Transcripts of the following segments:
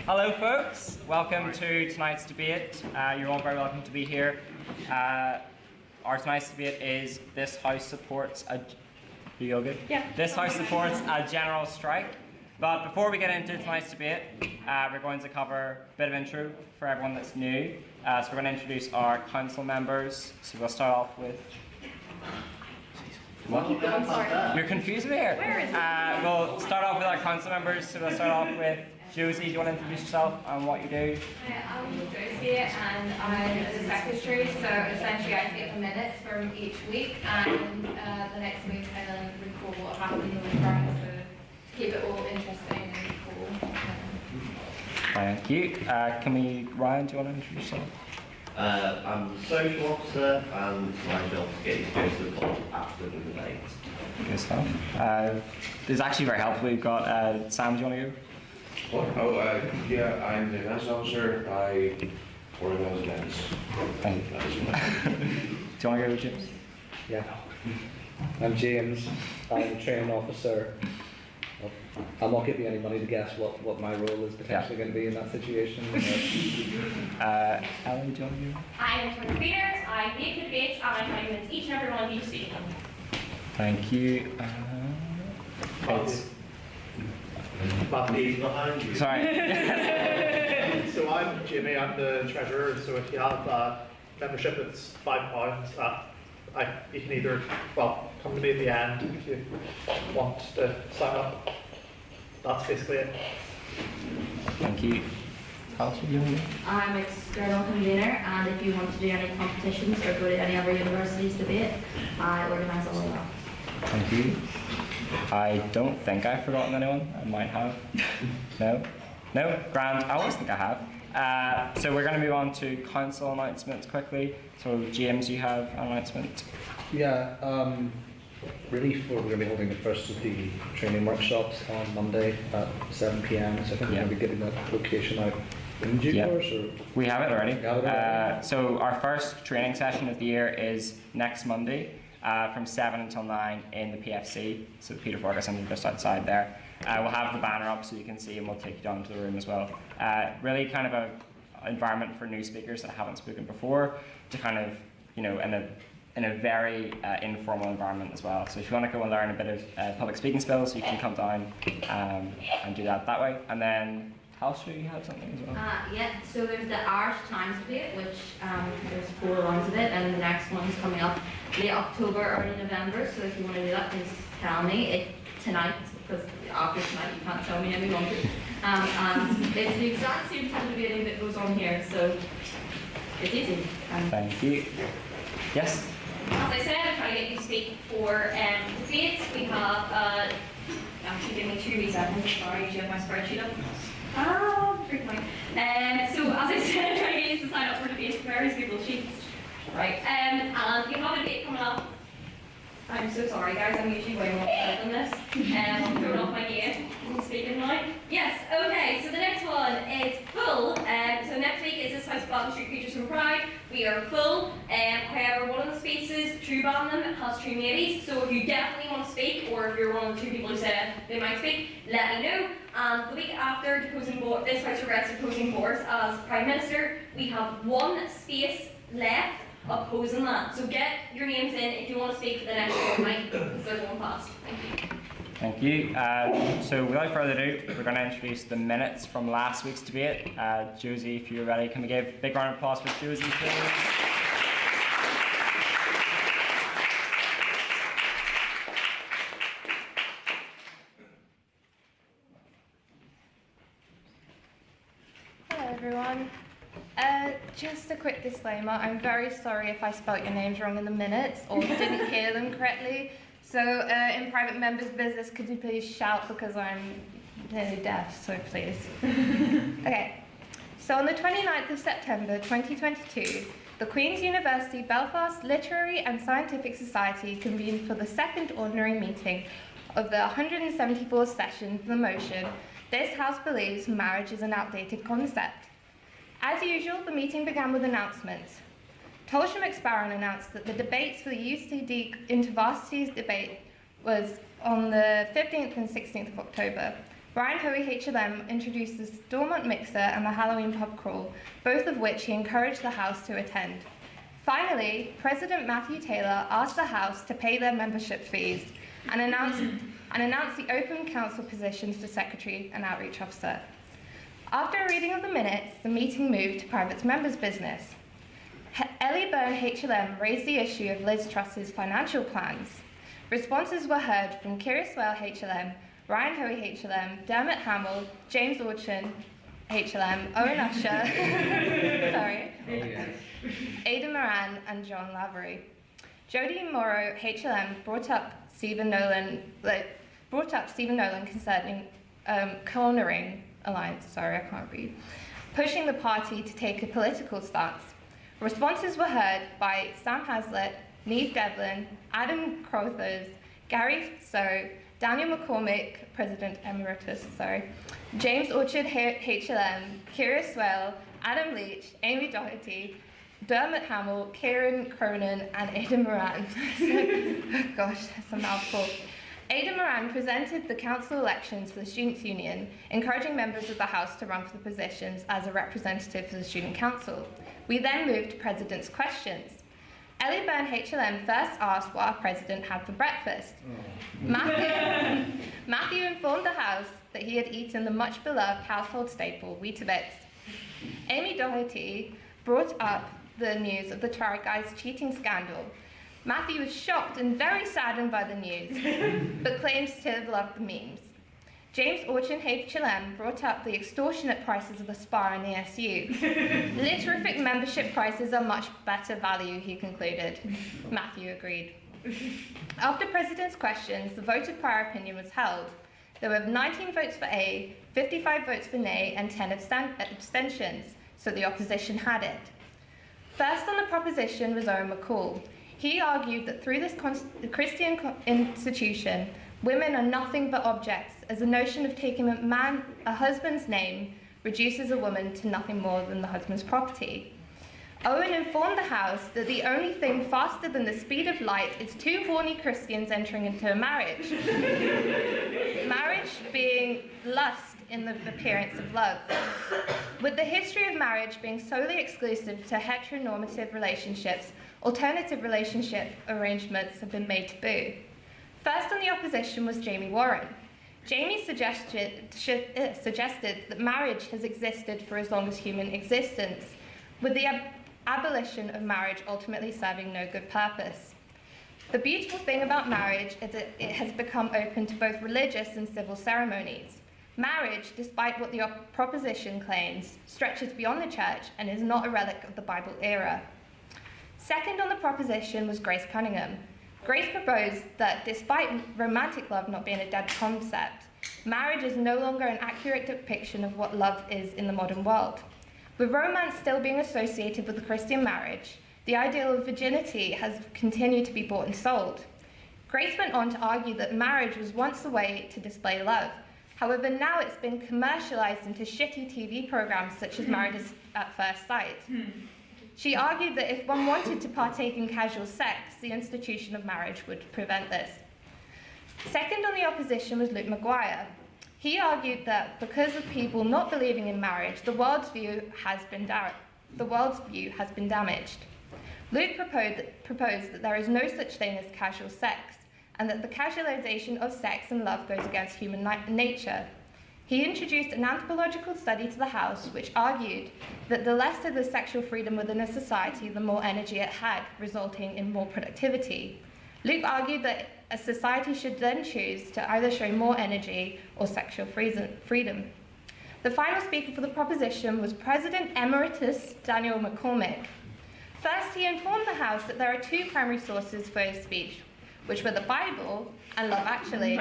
Hello folks, welcome to tonight's debate. You're all very welcome to be here. Our tonight's debate is This House supports a... This House supports a general strike. But before we get into tonight's debate, we're going to cover a bit of intro for everyone that's new. So we're going to introduce our council members. So we'll start off with... What? I'm sorry. You're confusing me here. Where is it? We'll start off with our council members. So we'll start off with Josie. Do you want to introduce yourself and what you do? I'm Josie and I'm the secretary, so essentially I take the minutes from each week and the next week I then record what happened in the week prior to keep it all interesting and cool. Thank you. Ryan, do you want to introduce yourself? I'm the social officer and my job is getting to go to the pub after the debate. Good stuff. This is actually very helpful. We've got Sam, do you want to go? Yeah, I'm the events officer. I organise events. Thank you. Do you want to go, James? Yeah. I'm James. I'm the training officer. I'm not giving anybody to guess what my role is potentially going to be in that situation. Ellen, do you want to go? I'm the conveners, I make the debates, and I try to convince each and every one of you to speak them. Thank you. He's behind you. Sorry. So I'm Jimmy, I'm the treasurer, so if you have membership, it's £5. You can either, come to me at the end if you want to sign up. That's basically it. Thank you. Alice, do you want to go? I'm external convener, and if you want to do any competitions or go to any other universities debate, I organise all of that. Thank you. I don't think I've forgotten anyone. I might have. No? No? Grand. I always think I have. So we're going to move on to council announcements quickly. So James, you have an announcement? Yeah, we're going to be holding the first of the training workshops on Monday at 7 PM. So I think we're going to be getting that location out in due course. Or we have it already. We have it already. So our first training session of the year is next Monday from 7 until 9 in the PFC, so the Peter Ferguson just outside there. We'll have the banner up so you can see, and we'll take you down to the room as well. Really kind of an environment for new speakers that haven't spoken before to kind of, in a very informal environment as well. So if you want to go and learn a bit of public speaking skills, you can come down and do that way. And then, Halstra, you have something as well? Yeah, so there's the Irish Times debate, which there's 4 rounds of it, and the next one's coming up late October, early November. So if you want to do that, please tell me tonight, because after tonight you can't tell me any longer. And it's the exact same type of debating that goes on here, so it's easy. Thank you. Yes? As I said, I'm trying to get you to speak for debates. We have, actually give me 2 wee seconds, sorry, do you have my spreadsheet up? Great point. So as I said, I'm trying to get you to sign up for debates for various people's sheets. Right, and you have a debate coming up. I'm so sorry guys, I'm usually way more prepared than this. I'm throwing off my gear. I'm speaking now. Yes, okay, so the next one is full. So next week is This House Black Street Creatures from Pride. We are full. However, one of the spaces, true ban them, has 2 maybes. So if you definitely want to speak, or if you're one of the 2 people who said they might speak, let me know. And the week after this House regrets opposing Boris as Prime Minister, we have 1 space left opposing that. So get your names in if you want to speak for the next fortnight, because they're going fast. Thank you. Thank you. So without further ado, we're going to introduce the minutes from last week's debate. Josie, if you're ready, can we give a big round of applause for Josie, please? Hello everyone. Just a quick disclaimer, I'm very sorry if I spelt your names wrong in the minutes or didn't hear them correctly. So in private members' business, could you please shout because I'm nearly deaf, so please. Okay, so on the 29th of September 2022, the Queen's University Belfast Literary and Scientific Society convened for the 2nd ordinary meeting of the 174th session of the motion, "This House believes marriage is an outdated concept." As usual, the meeting began with announcements. Tolsham McSparron announced that the debates for the UCD InterVarsities debate was on the 15th and 16th of October, Ryan Hoey HLM introduced the Stormont Mixer and the Halloween Pub Crawl, both of which he encouraged the House to attend. Finally, President Matthew Taylor asked the House to pay their membership fees and announced the open council positions to Secretary and Outreach Officer. After a reading of the minutes, the meeting moved to private members' business. Ellie Byrne HLM raised the issue of Liz Truss's financial plans. Responses were heard from Kira Swale HLM, Ryan Hoey HLM, Dermot Hamill, James Orchin HLM, Owen Usher, sorry, Ada Moran, and John Lavery. Jodie Morrow HLM brought up Stephen Nolan concerning cornering alliance. Sorry, I can't read. Pushing the party to take a political stance. Responses were heard by Sam Hazlitt, Neve Devlin, Adam Crothers, Gary So, Daniel McCormick, President Emeritus, James Orchard HLM, Kira Swale, Adam Leach, Amy Doherty, Dermot Hamill, Kieran Cronin, and Ada Moran. Oh gosh, that's a mouthful. Ada Moran presented the council elections for the Students' Union, encouraging members of the House to run for the positions as a representative for the Student Council. We then moved to President's questions. Ellie Byrne HLM first asked what our President had for breakfast. Matthew informed the House that he had eaten the much-beloved household staple, Weetabix. Amy Doherty brought up the news of the Tower Guys cheating scandal. Matthew was shocked and very saddened by the news, but claims to have loved the memes. James Orchin HLM brought up the extortionate prices of the spa and the SU. Literific membership prices are much better value, he concluded. Matthew agreed. After President's questions, the vote of prior opinion was held. There were 19 votes for A, 55 votes for nay, and 10 abstentions, so the opposition had it. First on the proposition was Owen McCall. He argued that through this Christian institution, women are nothing but objects, as the notion of taking a husband's name reduces a woman to nothing more than the husband's property. Owen informed the House that the only thing faster than the speed of light is two horny Christians entering into a marriage. Marriage being lust in the appearance of love. With the history of marriage being solely exclusive to heteronormative relationships, alternative relationship arrangements have been made taboo. First on the opposition was Jamie Warren. Jamie suggested that marriage has existed for as long as human existence, with the abolition of marriage ultimately serving no good purpose. The beautiful thing about marriage is that it has become open to both religious and civil ceremonies. Marriage, despite what the proposition claims, stretches beyond the church and is not a relic of the Bible era. Second on the proposition was Grace Cunningham. Grace proposed that despite romantic love not being a dead concept, marriage is no longer an accurate depiction of what love is in the modern world. With romance still being associated with the Christian marriage, the ideal of virginity has continued to be bought and sold. Grace went on to argue that marriage was once a way to display love. However, now it's been commercialized into shitty TV programs such as Married at First Sight. She argued that if one wanted to partake in casual sex, the institution of marriage would prevent this. Second on the opposition was Luke Maguire. He argued that because of people not believing in marriage, the world's view has been damaged. Luke proposed that there is no such thing as casual sex, and that the casualization of sex and love goes against human nature. He introduced an anthropological study to the House which argued that the lesser the sexual freedom within a society, the more energy it had, resulting in more productivity. Luke argued that a society should then choose to either show more energy or sexual freedom. The final speaker for the proposition was President Emeritus Daniel McCormick. First, he informed the House that there are two primary sources for his speech, which were the Bible and Love Actually.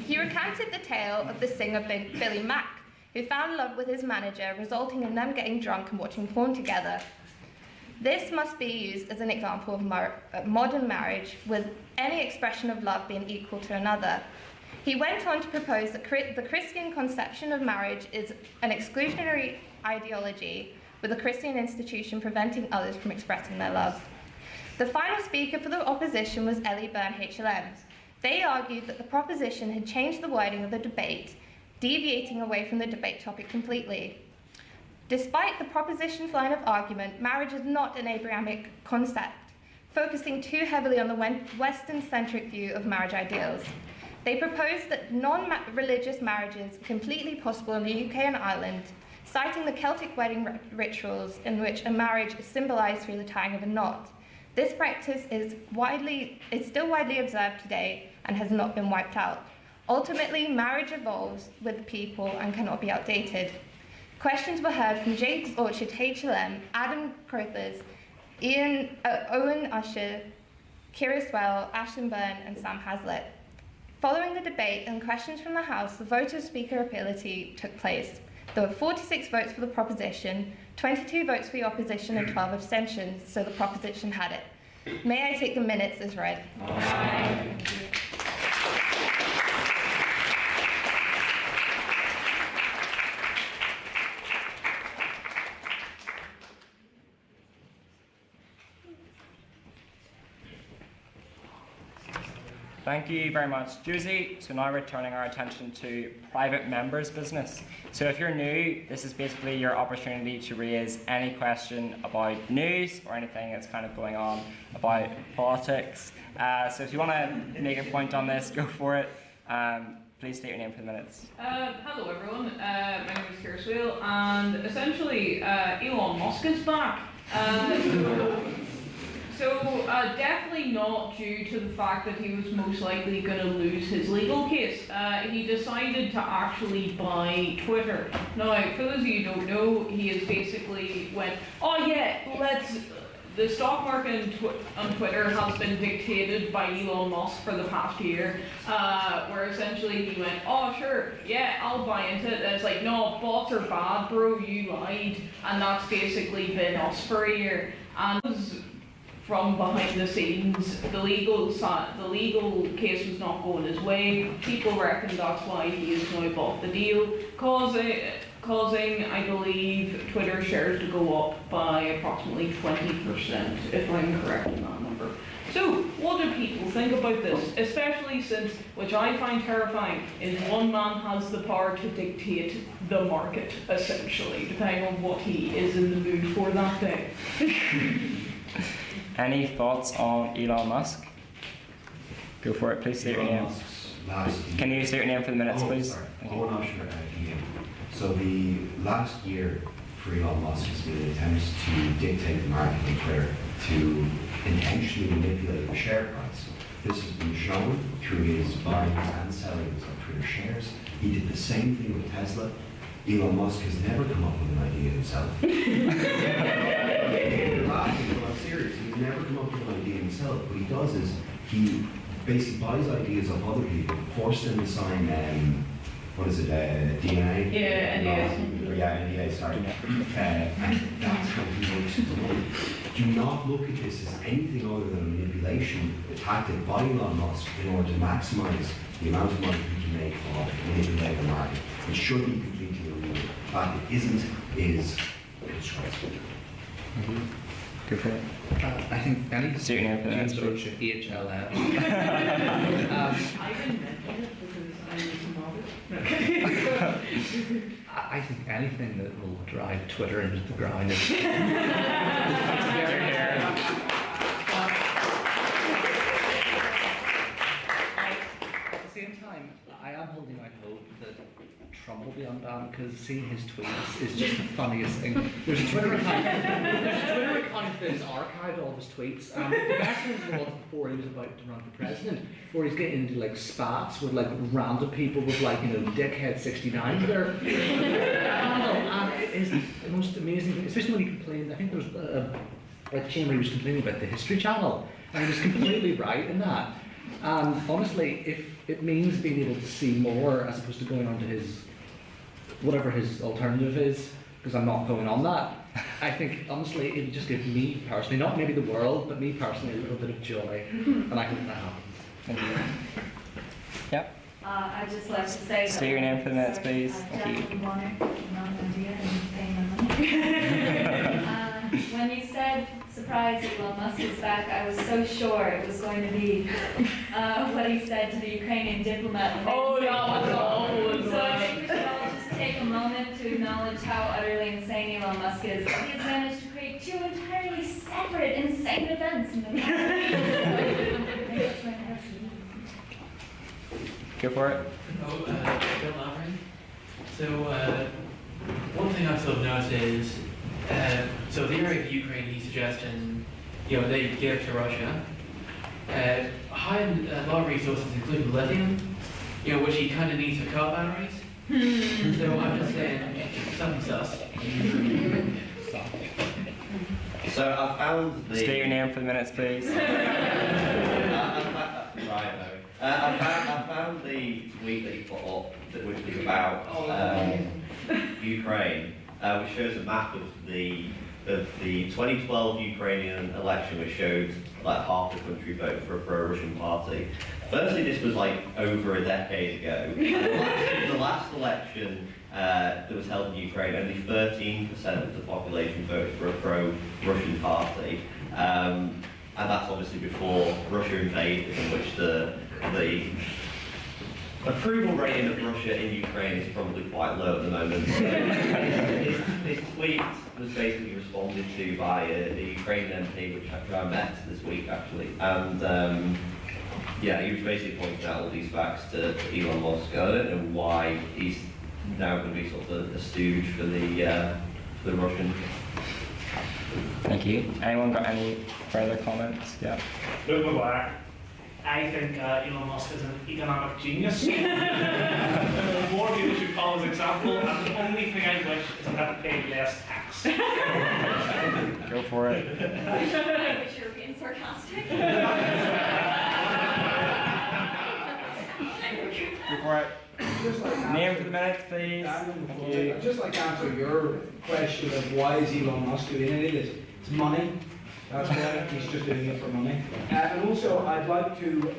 He recanted the tale of the singer Billy Mack, who found love with his manager, resulting in them getting drunk and watching porn together. This must be used as an example of modern marriage, with any expression of love being equal to another. He went on to propose that the Christian conception of marriage is an exclusionary ideology, with a Christian institution preventing others from expressing their love. The final speaker for the opposition was Ellie Byrne HLM. They argued that the proposition had changed the wording of the debate, deviating away from the debate topic completely. Despite the proposition's line of argument, marriage is not an Abrahamic concept, focusing too heavily on the Western-centric view of marriage ideals. They proposed that non-religious marriages are completely possible in the UK and Ireland, citing the Celtic wedding rituals in which a marriage is symbolised through the tying of a knot. This practice is still widely observed today and has not been wiped out. Ultimately, marriage evolves with people and cannot be outdated. Questions were heard from James Orchard, HLM, Adam Crothers, Owen Usher, Kira Swell, Ashlyn Byrne, and Sam Hazlitt. Following the debate and questions from the House, the vote of speakerability took place. There were 46 votes for the proposition, 22 votes for the opposition, and 12 abstentions, so the proposition had it. May I take the minutes as read? Aye. Thank you very much, Josie. So now we're turning our attention to private members' business. So if you're new, this is basically your opportunity to raise any question about news or anything that's kind of going on about politics. So if you want to make a point on this, go for it. Please state your name for the minutes. Hello everyone, my name is Kira Swale, and essentially Elon Musk is back. So definitely not due to the fact that he was most likely going to lose his legal case. He decided to actually buy Twitter. Now, for those of you who don't know, he has basically went, oh yeah, the stock market on Twitter has been dictated by Elon Musk for the past year, where essentially he went, oh sure, yeah, I'll buy into it. And it's like, no, bots are bad, bro, you lied. And that's basically been us for a year. And from behind the scenes, the legal case was not going his way. People reckon that's why he has now bought the deal, causing, I believe, Twitter shares to go up by approximately 20%, if I'm correct in that number. So, what do people think about this? Especially since, which I find terrifying, is one man has the power to dictate the market, essentially, depending on what he is in the mood for that day. Any thoughts on Elon Musk? Go for it, please state your name. Can you state your name for the minutes, please? Sorry. Owen Usher, EM. So the last year for Elon Musk has been attempts to dictate the market on Twitter, to intentionally manipulate the share price. This has been shown through his buying and selling of Twitter shares. He did the same thing with Tesla. Elon Musk has never come up with an idea himself. You're laughing, but I'm serious. He's never come up with an idea himself. What he does is he basically buys ideas of other people, forces them to sign, DNA? Yeah, NDA. Yeah, NDA, sorry. And that's how he works his money. Do not look at this as anything other than a manipulation tactic by Elon Musk in order to maximize the amount of money he can make off manipulating the market. It should be completely illegal. The fact it isn't is disgraceful. Go for it. I think any State your name for the minutes, James please. Orchard, HLM. I didn't mention it because I was mobbed. I think anything that will drive Twitter into the ground is It's very rare. At the same time, I am holding out hope that Trump will be unbanned because seeing his tweets is just the funniest thing. There's a Twitter account that has archived all of his tweets. The best one was before he was about to run for president, where he's getting into like spats with like random people with like, you know, dickhead 69 there. And it is the most amazing thing, especially when he complained. I think there was a chain where he was complaining about the History Channel, and he was completely right in that. And honestly, if it means being able to see more as opposed to going on to his, whatever his alternative is, because I'm not going on that, I think honestly it would just give me personally, not maybe the world, but me personally, a little bit of joy. And I hope that happens. Thank you. Yep. I'd just like to say State your name for the minutes, please. I Thank you. definitely wanted not an idea and paying my money. When you said surprise, Elon Musk is back. I was so sure it was going to be what he said to the Ukrainian diplomat. Oh, that was awful. So I think we should all just take a moment to acknowledge how utterly insane Elon Musk is. He has managed to create two entirely separate, insane events in the past. Go for it. Oh, Bill Laverne. So, one thing I've sort of noticed is, so the area of Ukraine he's suggesting, they give to Russia, high a lot of resources, including lithium, which he kind of needs for car batteries. So I'm just saying, something sus. So I found the... State your name for the minutes, please. I found the tweet that he put up, which was about Ukraine, which shows a map of the 2012 Ukrainian election, which showed like half the country voted for a pro-Russian party. Firstly, this was like over a decade ago. The last election that was held in Ukraine, only 13% of the population voted for a pro-Russian party. And that's obviously before Russia invaded, in which the approval rating of Russia in Ukraine is probably quite low at the moment. His tweet was basically responded to by the Ukrainian MP, which I met this week actually, and he was basically pointing out all these facts to Elon Musk. I don't know why he's now going to be sort of a stooge for the Russians. Thank you. Anyone got any further comments? Yeah. Luke McGuire. I think Elon Musk is an economic genius. More people should follow his example, and the only thing I wish is I had to pay less tax. Go for it. I wish you were being sarcastic. Go for it. Name for the minutes, please. Thank you. I'd just like to answer your question of why is Elon Musk doing it. It's money. That's why he's just doing it for money. And also, I'd like to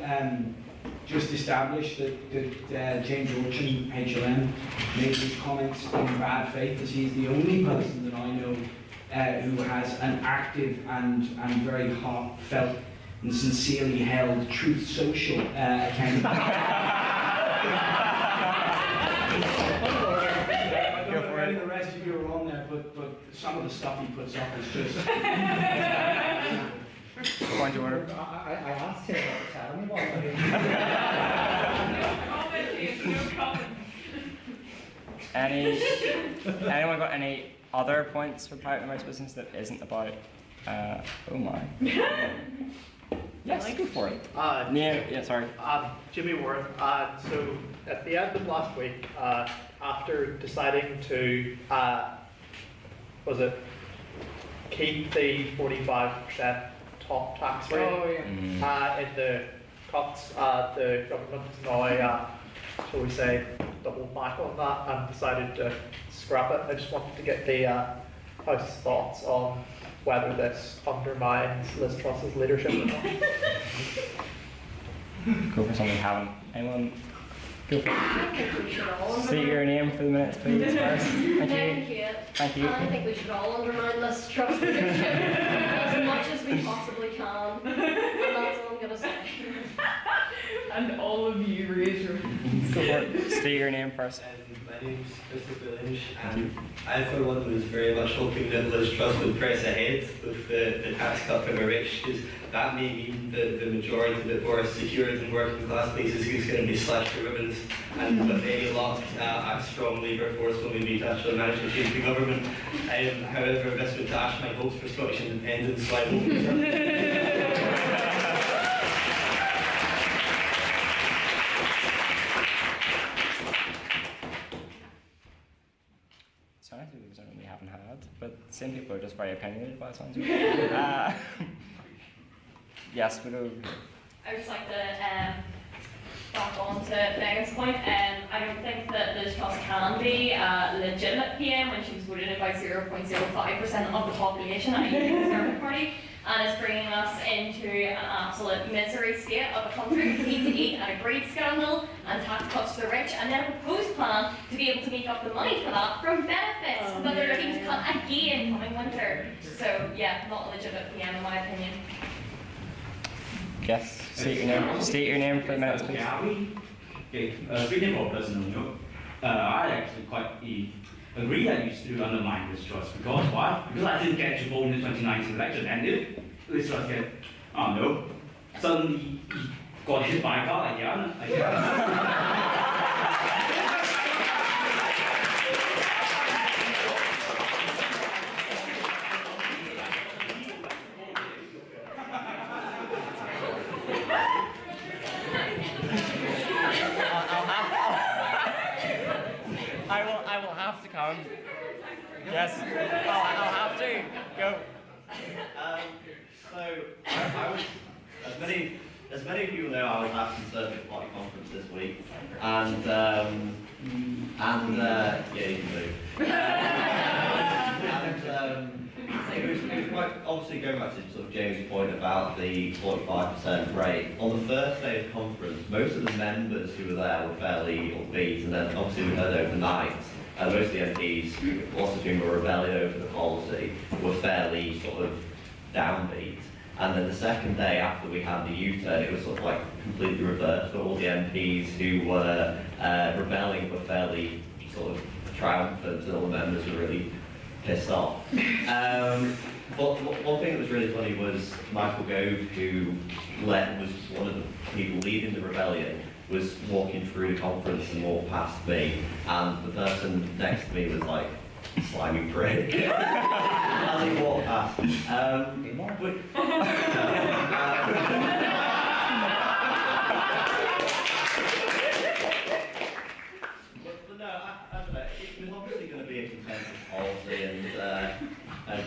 just establish that James Orchin, HLM, made these comments in bad faith, as he's the only person that I know who has an active and very heartfelt and sincerely held Truth Social account. The rest of you are on there, but some of the stuff he puts up is just. Point to order. I asked him to tell me about it. Anyone got any other points for private members' business that isn't about? Oh my. Yes, go for it. Sorry. Jimmy Warren. So at the end of last week, after deciding to, keep the 45% top tax rate in the cuts, the government now, shall we say, doubled back on that and decided to scrap it. I just wanted to get the House's thoughts on whether this undermines Liz Truss's leadership or not. Go for something we haven't. Anyone? Go for it. I think we should all Say your name for the minutes, please, first. Thank you. Thank you. I think we should all undermine Liz Truss's leadership as much as we possibly can. And that's all I'm going to say. And all of you raise your hands. Go for it. Say your name first. My name's Christopher Lynch, and I for one was very much hoping that Liz Truss would press ahead with the tax cut for the rich, because that may mean that the majority of the more secure and working class places is going to be slashed to ribbons, and with any luck, a strong Labour force will maybe actually manage to change the government. However, this would dash my hopes for Scottish independence, so I hope Sorry, I think there's something we haven't had, but the same people are just very opinionated by the sounds of it. Yes, but I would just like to back on to Megan's point. I don't think that Liz Truss can be a legitimate PM when she's voted in by 0.05% of the population, i.e. the Conservative Party, and is bringing us into an absolute misery state of a country with need to eat and a greed scandal and tax cuts to the rich, and then a proposed plan to be able to make up the money for that from benefits, but they're looking to cut again coming winter. So yeah, not a legitimate PM in my opinion. Yes, state your name for the minutes, please. Okay, speaking of personal note, I actually quite agree that you should undermine this trust. Because why? Because I didn't get to vote in the 2019 election, and if this trust get, oh no, suddenly he got hit by a car again. I will have to come. Yes, I'll have to go. So I was, as many of you know, I was at Conservative Party conference this week, and yeah, you can move. It was quite, obviously going back to sort of James' point about the 45% rate. On the first day of conference, most of the members who were there were fairly upbeat, and then obviously we heard overnight, most of the MPs, lots of whom were rebelling over the policy, were fairly sort of downbeat. And then the second day after we had the U-turn, it was sort of like completely reversed. All the MPs who were rebelling were fairly sort of triumphant, and all the members were really pissed off. But one thing that was really funny was Michael Gove, who was one of the people leading the rebellion, was walking through the conference and walked past me, and the person next to me was like, slimy prick, as he walked past. But no, I don't know, it was obviously going to be a consensus policy, and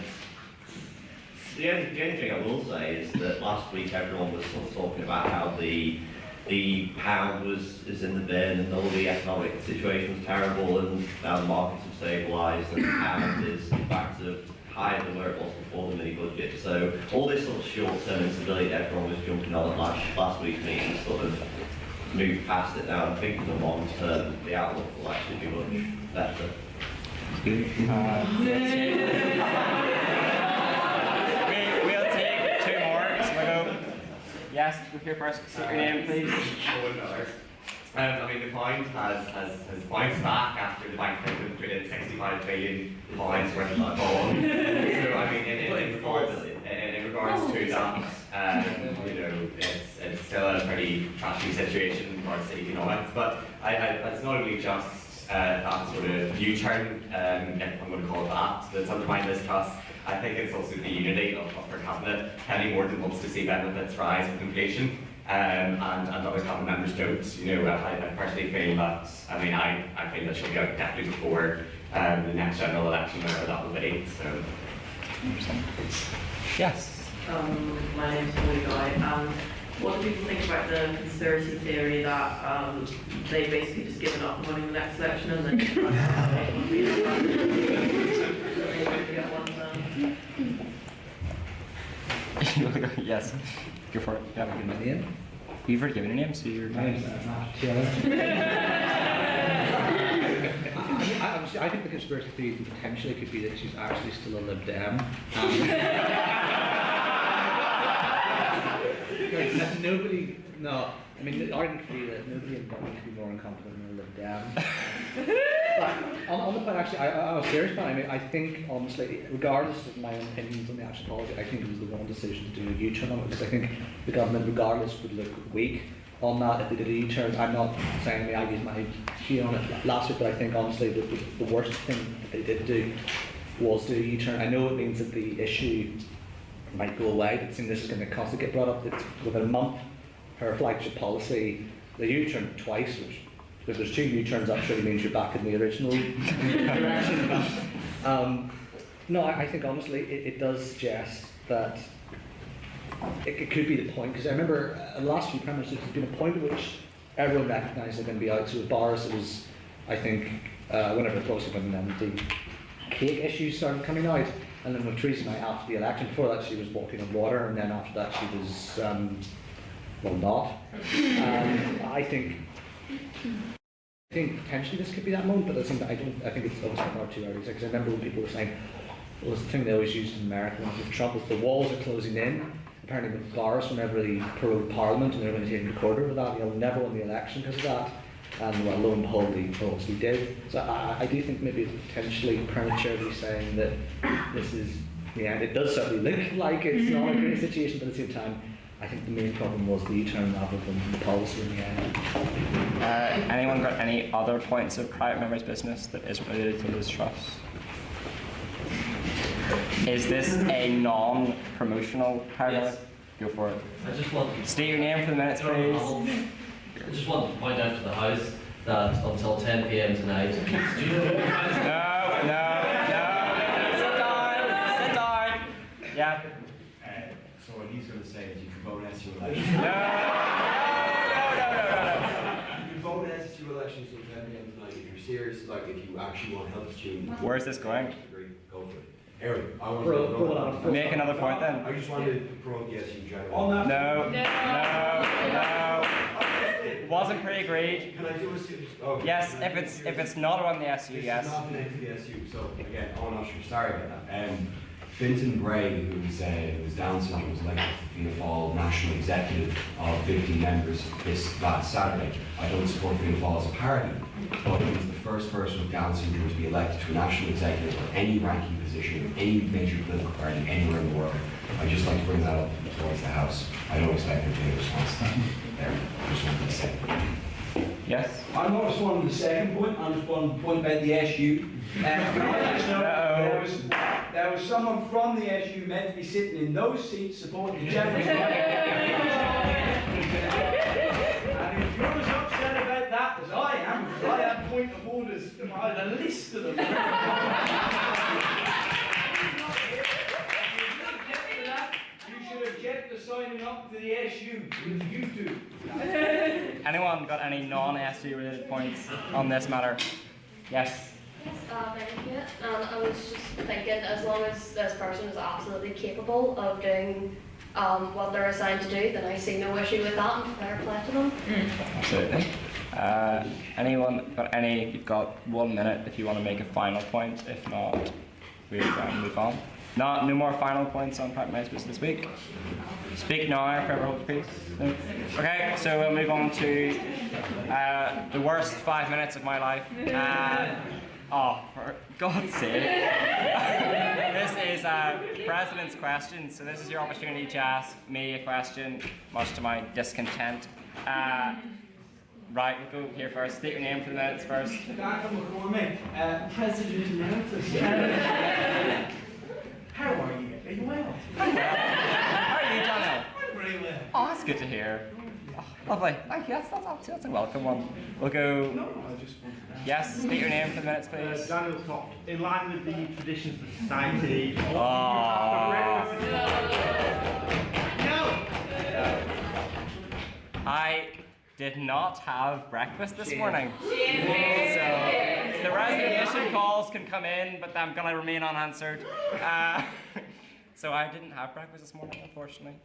the only thing I will say is that last week everyone was sort of talking about how the pound is in the bin and all the economic situation was terrible, and now the markets have stabilised and the pound is back to higher than where it was before the mini budget. So all this sort of short-term instability that everyone was jumping on at last week's meeting sort of moved past it now. I think in the long term the outlook will actually be much better. We'll take two more. So we'll go. Yes, we're here first. State your name, please. I mean, the pound has bounced back after the Bank of England printed 65 billion pounds worth of bonds. So, I mean, in regards to that, you know, it's still a pretty trashy situation in regards to economics. But it's not only just that sort of U-turn, if I'm going to call it that's undermined this trust. I think it's also the unity of her cabinet. Penny Morden wants to see benefits rise with inflation, and other cabinet members don't. You know, I personally feel that. I mean, I feel that she'll be out definitely before the next general election, whatever that will be. So. Yes. My name's Molly Guy. What do people think about the conspiracy theory that they've basically just given up winning the next election and then Yes, go for it. Have I given a name? You've already given a name, so you're. My name's Matt Taylor. I think the conspiracy theory potentially could be that she's actually still a Lib Dem. Nobody, no. I mean, the argument could be that nobody in Dublin could be more incompetent than a Lib Dem. But on the point, actually, I was serious about it. I mean, I think, honestly, regardless of my own opinions on the actual policy, I think it was the wrong decision to do a U-turn on it, because I think the government, regardless, would look weak on that if they did a U-turn. I'm not saying I used my view on it last week, but I think, honestly, the worst thing that they did do was do a U-turn. I know it means that the issue might go away, but seeing this is going to constantly get brought up. It's within a month, her flagship policy, the U-turn twice, which, if there's two U-turns, that surely means you're back in the original direction. No, I think honestly it does suggest that it could be the point, because I remember the last few Prime Ministers, there's been a point at which everyone recognised they're going to be out. So with Boris, it was, I think, whenever closely when the cake issues started coming out. And then with Theresa May after the election, before that she was walking on water, and then after that she was, well, not. I think potentially this could be that moment, but I think it's obviously far too early. Because I remember when people were saying, Well, it's the thing they always used in America with Trump was the walls are closing in. Apparently with Boris, whenever he prorogued Parliament and they were going to take record over that, he'll never win the election because of that. And well, lo and behold, he obviously did. So I do think maybe it's potentially prematurely saying that this is the end. It does certainly look like it's not a great situation, but at the same time, I think the main problem was the term rather than the policy in the end. Anyone got any other points of private members' business that isn't related to Liz Truss? Is this a non-promotional paragraph? Go for it. I just want state your name for the minutes, please. I just want to point out to the House that until 10 p.m. tonight. No. Sit down. Yeah. So what he's going to say is you can vote SU elections. No. You can vote SU elections until 10 p.m. tonight if you're serious, like if you actually want to help the students. Where's this going? Go for it. Aaron, I want to make another point then. I just wanted to promote the SU general. No. Wasn't pre-agreed. Can I do a serious? Okay. Yes, if it's not on the SU, yes. It's not connected to the SU. So again, Owen Usher, sorry about that. Fintan Bray, who's Down syndrome, was elected to the Fianna Fáil National Executive of 50 members this last Saturday. I don't support Fianna Fáil as a party, but he was the first person with Down syndrome to be elected to a national executive or any ranking position of any major political party anywhere in the world. I'd just like to bring that up towards the House. I don't expect there to be a response to that. There, I just wanted to say. Yes? I'm not responding to the second point, I'm responding to the point about the SU. There was someone from the SU meant to be sitting in those seats supporting the general strike. And if you're as upset about that as I am, because I have point of orders, I had a list of them. You should object to signing up to the SU with you two. Anyone got any non-SU related points on this matter? Yes. Yes, thank you. I was just thinking, as long as this person is absolutely capable of doing what they're assigned to do, then I see no issue with that, and fair play to them. Absolutely. Anyone got any? You've got 1 minute if you want to make a final point. If not, we'll move on. No more final points on private members' business this week. Speak now, if ever hold your peace. No? Okay, so we'll move on to the worst 5 minutes of my life. For God's sake. This is President's question, so this is your opportunity to ask me a question, much to my discontent. Right, we'll go here first. State your name for the minutes first. President Emeritus. How are you? Are you well? How are you, Daniel? I'm very well. Oh, that's good to hear. Oh, lovely. Thank you. That's a welcome one. We'll go. No, I just want to. Yes, state your name for the minutes, please. Daniel Top. In line with the traditions of society. I did not have breakfast this morning. So the resignation calls can come in, but I'm going to remain unanswered. So I didn't have breakfast this morning, unfortunately.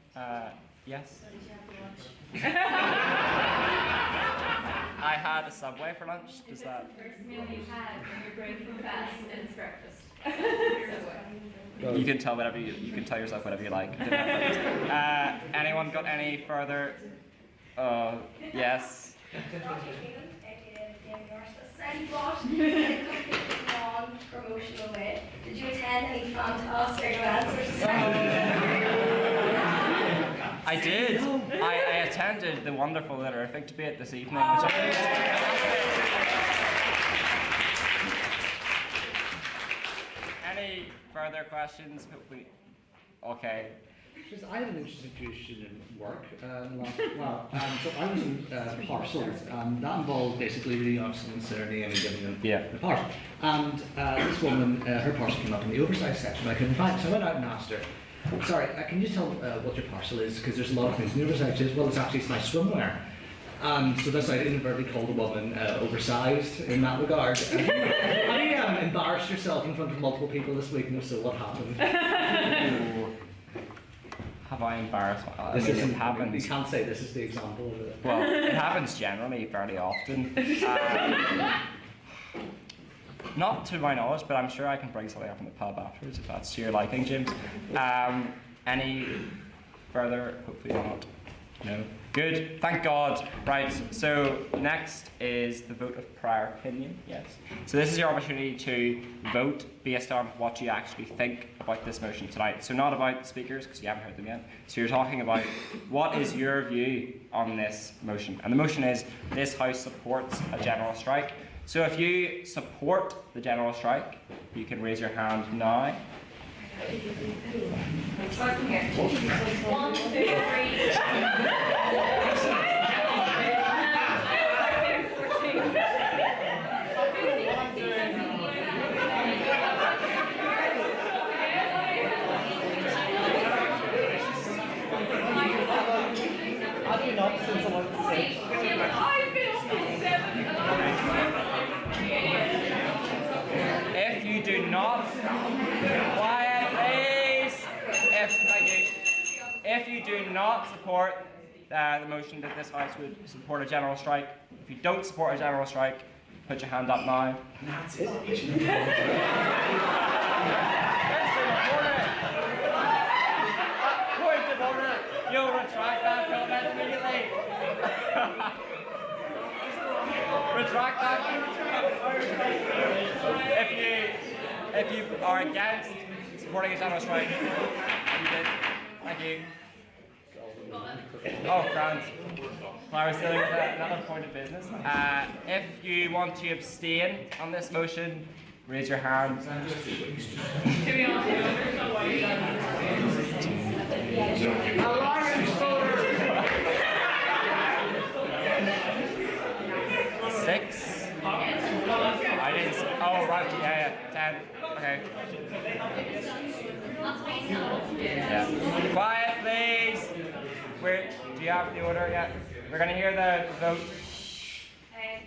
Yes. I had a Subway for lunch. Does that? First meal you had when you're brave from fast and it's breakfast. You can tell whatever you can tell yourself whatever you like. Anyone got any further? Yes. Non-promotional way. Did you attend any fantastic events or I did. I attended the wonderful Literific debate this evening, which I think is fantastic. Any further questions? Hopefully. Okay. I had an interesting situation in work last so I was in parcels, and that involved basically reading off someone's surname and giving them the parcel. And this woman, her parcel came up in the oversized section, I couldn't find it, so I went out and asked her, sorry, can you tell what your parcel is? Because there's a lot of things in the oversized. She says, well, it's my swimwear. So this I inadvertently called a woman oversized in that regard. Have you embarrassed yourself in front of multiple people this week, and if so, what happened? Have I embarrassed? It happens. You can't say this is the example of it. Well, it happens generally fairly often. Not to my knowledge, but I'm sure I can bring something up in the pub afterwards if that's to your liking, James. Any further? Hopefully not. No. Good. Thank God. Right. So next is the vote of prior opinion. Yes. So this is your opportunity to vote based on what you actually think about this motion tonight. So not about the speakers because you haven't heard them yet. So you're talking about what is your view on this motion, and the motion is this House supports a general strike. So if you support the general strike, you can raise your hand now. Start from here. 1, 2, 3. I've been up since I was 6. I've been up since 7. If you do not, quiet please. If you do not support the motion that this House would support a general strike, if you don't support a general strike, put your hand up now. That's it. Point of order. You'll retract that comment immediately. Retract that. If you are against supporting a general strike, you did. Thank you. Oh, grand. Clara's dealing with another point of business. If you want to abstain on this motion, raise your hand. Six. I didn't. Oh, right. Yeah. 10. Okay. Yeah. Quiet, please. Do you have the order yet? We're going to hear the vote.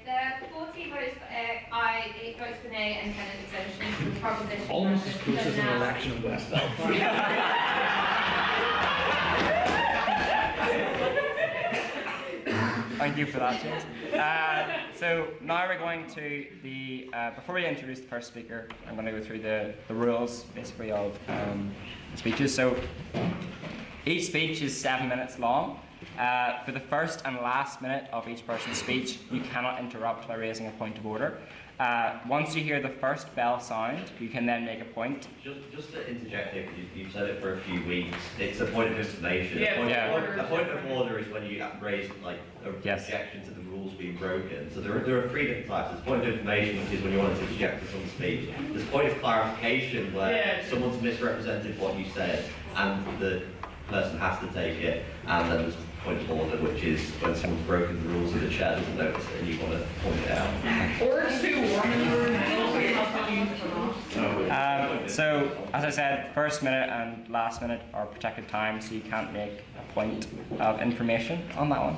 There are 40 votes for aye, 8 votes for nay, and 10 abstentions. The proposition Almost as close as an election in West Belfast. Thank you for that, James. So now we're going to the, before we introduce the first speaker, I'm going to go through the rules, basically, of speeches. So each speech is 7 minutes long. For the first and last minute of each person's speech, you cannot interrupt by raising a point of order. Once you hear the first bell sound, you can then make a point. Just to interject here, because you've said it for a few weeks, it's a point of information. Yeah, A point of order is when you raise like an objection to the rules being broken. So there are 3 different types. There's point of information, which is when you want to interject to someone's speech. There's point of clarification, where someone's misrepresented what you said, and the person has to take it. And then there's point of order, which is when someone's broken the rules and the chair doesn't notice it and you want to point it out. Or it's too warm in the room. So, as I said, first minute and last minute are protected time, so you can't make a point of information on that one.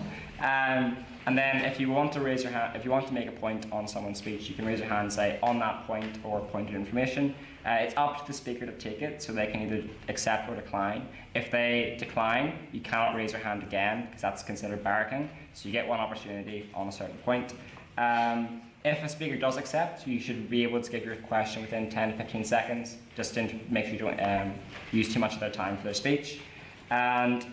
And then if you want to raise your hand, if you want to make a point on someone's speech, you can raise your hand and say on that point or point of information. It's up to the speaker to take it, so they can either accept or decline. If they decline, you cannot raise your hand again, because that's considered barracking, so you get one opportunity on a certain point. If a speaker does accept, you should be able to give your question within 10 to 15 seconds, just to make sure you don't use too much of their time for their speech. And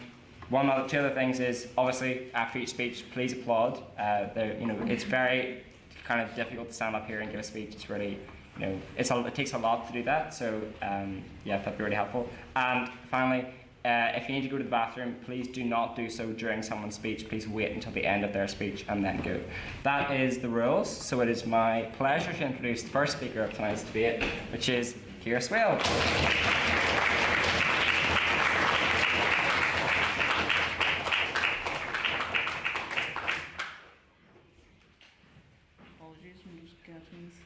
two other things is, obviously, after each speech, please applaud. It's very kind of difficult to stand up here and give a speech. It's really, it takes a lot to do that. So, that'd be really helpful. And finally, if you need to go to the bathroom, please do not do so during someone's speech. Please wait until the end of their speech and then go. That is the rules. So it is my pleasure to introduce the first speaker of tonight's debate, which is Ciara Swale.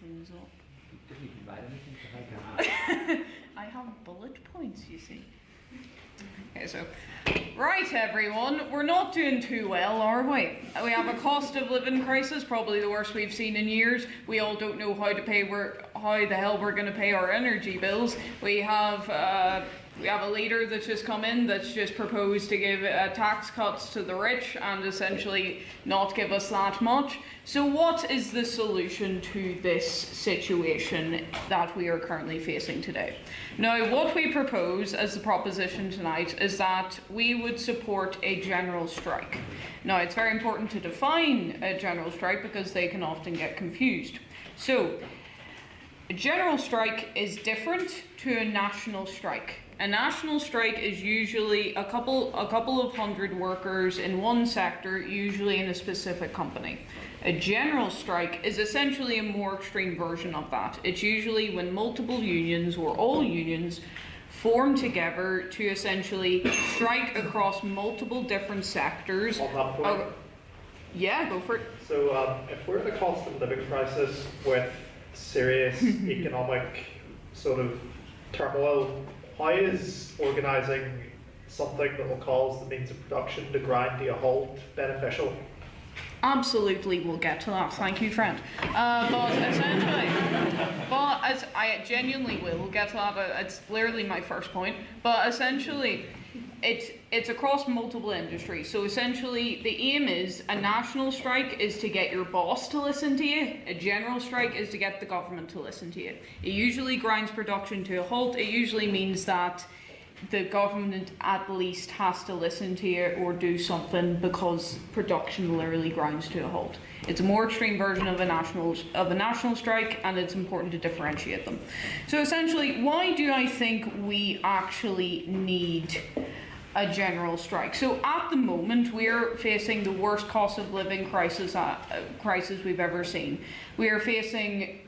Things up. I have bullet points, you see. Okay, so, right everyone, we're not doing too well, are we? We have a cost of living crisis, probably the worst we've seen in years. We all don't know how the hell we're going to pay our energy bills. We have We have a leader that's just come in that's just proposed to give tax cuts to the rich and essentially not give us that much. So what is the solution to this situation that we are currently facing today? Now, what we propose as the proposition tonight is that we would support a general strike. Now, it's very important to define a general strike because they can often get confused. So, a general strike is different to a national strike. A national strike is usually a couple of hundred workers in one sector, usually in a specific company. A general strike is essentially a more extreme version of that. It's usually when multiple unions or all unions form together to essentially strike across multiple different sectors. On that point. Yeah, go for it. So if we're in a cost of living crisis with serious economic sort of turmoil, how is organising something that will cause the means of production to grind to a halt beneficial? Absolutely, we'll get to that. Thank you, friend. But as I genuinely will get to that. It's literally my first point. But essentially, it's across multiple industries. So essentially, the aim is a national strike is to get your boss to listen to you. A general strike is to get the government to listen to you. It usually grinds production to a halt. It usually means that the government at least has to listen to you or do something because production literally grinds to a halt. It's a more extreme version of a national strike, and it's important to differentiate them. So essentially, why do I think we actually need a general strike? So at the moment, we're facing the worst cost of living crisis we've ever seen. We are facing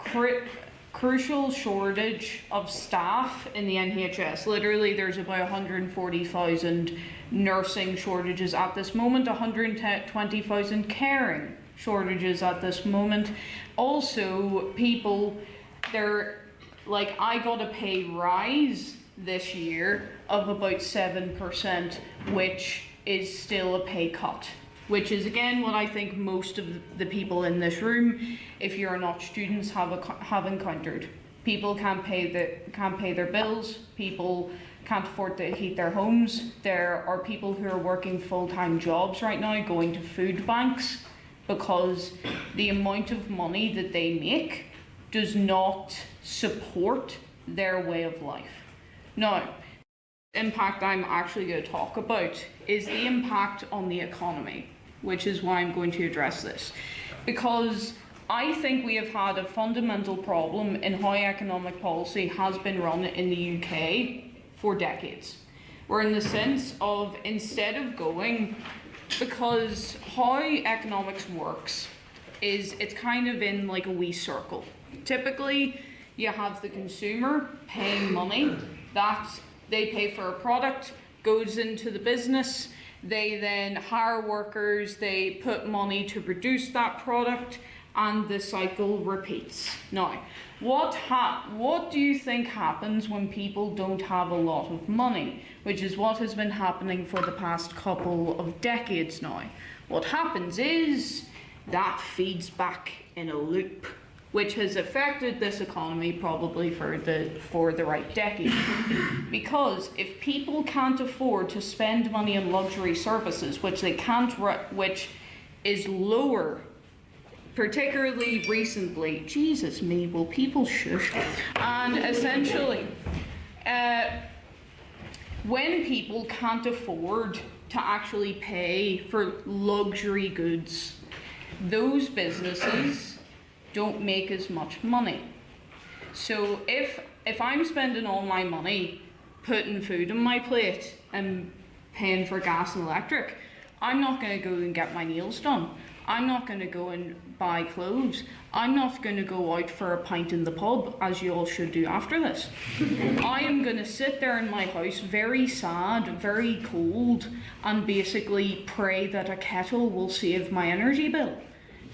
crucial shortage of staff in the NHS. Literally, there's about 140,000 nursing shortages at this moment, 120,000 caring shortages at this moment. Also, people, I got a pay rise this year of about 7%, which is still a pay cut. Which is again what I think most of the people in this room, if you're not students, have encountered. People can't pay their bills. People can't afford to heat their homes. There are people who are working full-time jobs right now, going to food banks, because the amount of money that they make does not support their way of life. Now, the impact I'm actually going to talk about is the impact on the economy, which is why I'm going to address this. Because I think we have had a fundamental problem in how economic policy has been run in the UK for decades. We're in the sense of, instead of going, because how economics works is it's kind of in like a wee circle. Typically, you have the consumer paying money, that they pay for a product, goes into the business, they then hire workers, they put money to produce that product, and the cycle repeats. Now, what do you think happens when people don't have a lot of money? Which is what has been happening for the past couple of decades now. What happens is that feeds back in a loop, which has affected this economy probably for the right decade. Because if people can't afford to spend money on luxury services, which they can't, which is lower, particularly recently, Jesus me, will people shush? And essentially, when people can't afford to actually pay for luxury goods, those businesses don't make as much money. So if I'm spending all my money putting food on my plate and paying for gas and electric, I'm not going to go and get my nails done. I'm not going to go and buy clothes. I'm not going to go out for a pint in the pub, as you all should do after this. I am going to sit there in my house very sad, very cold, and basically pray that a kettle will save my energy bill.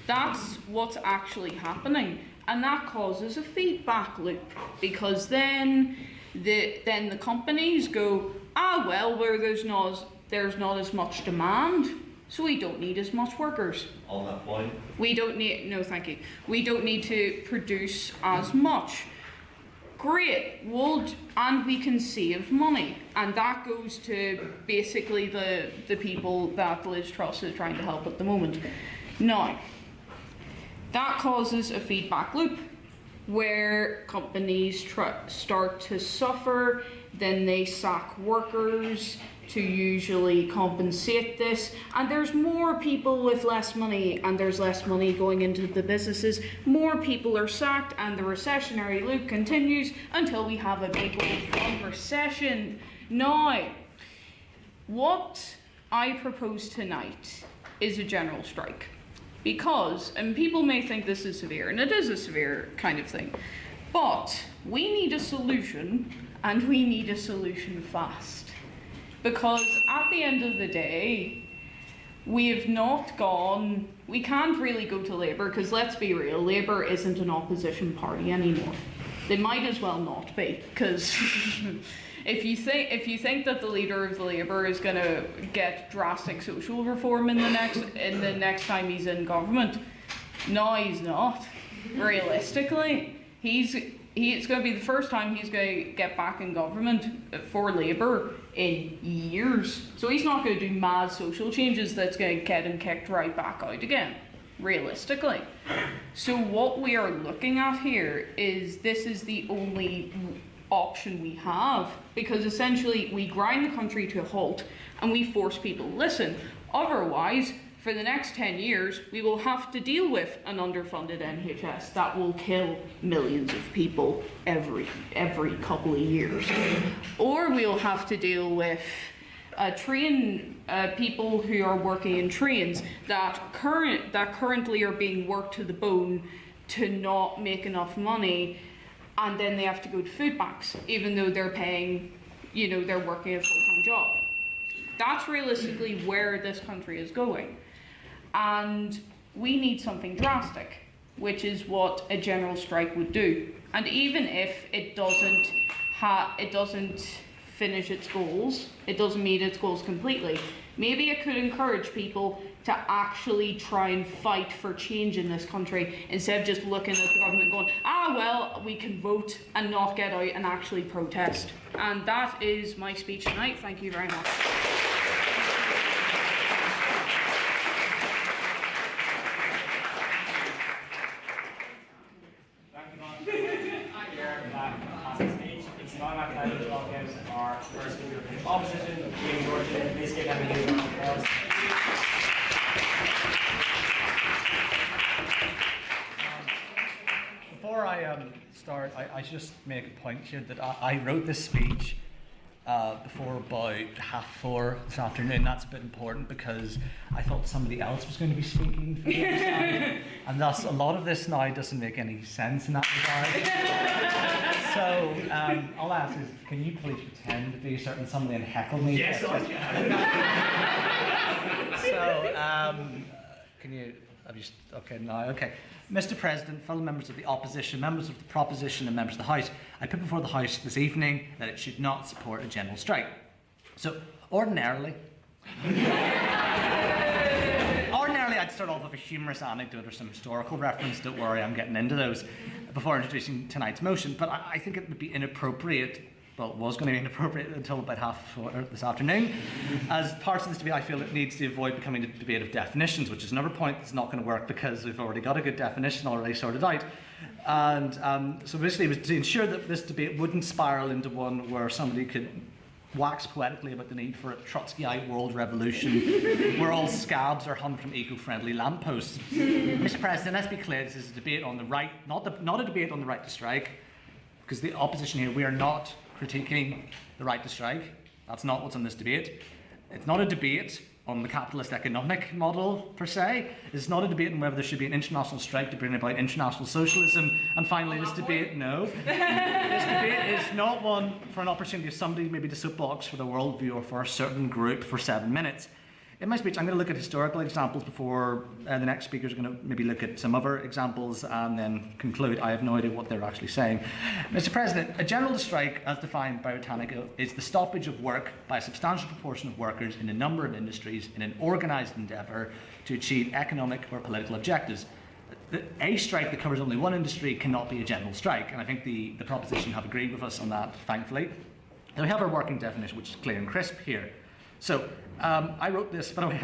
That's what's actually happening, and that causes a feedback loop, because then the companies go, well, where there's not as much demand, so we don't need as much workers. On that point, We don't need to produce as much. great, and we can save money. And that goes to basically the people that Liz Truss is trying to help at the moment. Now, that causes a feedback loop where companies start to suffer, then they sack workers to usually compensate this, and there's more people with less money, and there's less money going into the businesses. More people are sacked, and the recessionary loop continues until we have a big old fun recession. Now, what I propose tonight is a general strike. Because, and people may think this is severe, and it is a severe kind of thing, but we need a solution, and we need a solution fast. Because at the end of the day, we can't really go to Labour, because let's be real, Labour isn't an opposition party anymore. They might as well not be, because if you think that the leader of the Labour is going to get drastic social reform in the next time he's in government, no, he's not. Realistically, it's going to be the first time he's going to get back in government for Labour in years. So he's not going to do mad social changes that's going to get him kicked right back out again, realistically. So what we are looking at here is this is the only option we have, because essentially we grind the country to a halt and we force people to listen. Otherwise, for the next 10 years, we will have to deal with an underfunded NHS that will kill millions of people every couple of years. Or we'll have to deal with people who are working in trains that currently are being worked to the bone to not make enough money, and then they have to go to food banks, even though they're paying, they're working a full-time job. That's realistically where this country is going. And we need something drastic, which is what a general strike would do. And even if it doesn't finish its goals, it doesn't meet its goals completely, maybe it could encourage people to actually try and fight for change in this country, instead of just looking at the government going, well, we can vote and not get out and actually protest. And that is my speech tonight. Thank you very much. It's not my pleasure to welcome our first speaker from the opposition, James Orchard. Please give him a huge round of applause. Before I start, I should just make a point here that I wrote this speech before about 4:30 this afternoon. That's a bit important because I thought somebody else was going to be speaking for the other side, and thus a lot of this now doesn't make any sense in that regard. So I'll ask is, can you please pretend to be certain somebody and heckle me? Yes, I can. So can you? Okay, now, okay. Mr. President, fellow members of the opposition, members of the proposition and members of the House, I put before the House this evening that it should not support a general strike. So, ordinarily I'd start off with a humorous anecdote or some historical reference. Don't worry, I'm getting into those before introducing tonight's motion. But I think it would be inappropriate. Well, it was going to be inappropriate until about 4:30 this afternoon. As parts of this debate, I feel it needs to avoid becoming a debate of definitions, which is another point that's not going to work because we've already got a good definition already sorted out. And so basically it was to ensure that this debate wouldn't spiral into one where somebody could wax poetically about the need for a Trotskyite world revolution where all scabs are hung from eco-friendly lampposts. Mr. President, let's be clear, this is a debate on the right, not a debate on the right to strike, because the opposition here, we are not critiquing the right to strike. That's not what's in this debate. It's not a debate on the capitalist economic model per se. It's not a debate on whether there should be an international strike to bring about international socialism. And finally, this debate, this debate is not one for an opportunity of somebody maybe to soapbox for the worldview or for a certain group for 7 minutes. In my speech, I'm going to look at historical examples before the next speaker is going to maybe look at some other examples and then conclude. I have no idea what they're actually saying. Mr. President, a general strike, as defined by Britannica, is the stoppage of work by a substantial proportion of workers in a number of industries in an organised endeavour to achieve economic or political objectives. a strike that covers only one industry cannot be a general strike, and I think the proposition have agreed with us on that, thankfully. And we have our working definition, which is clear and crisp here. So I wrote this, by the way,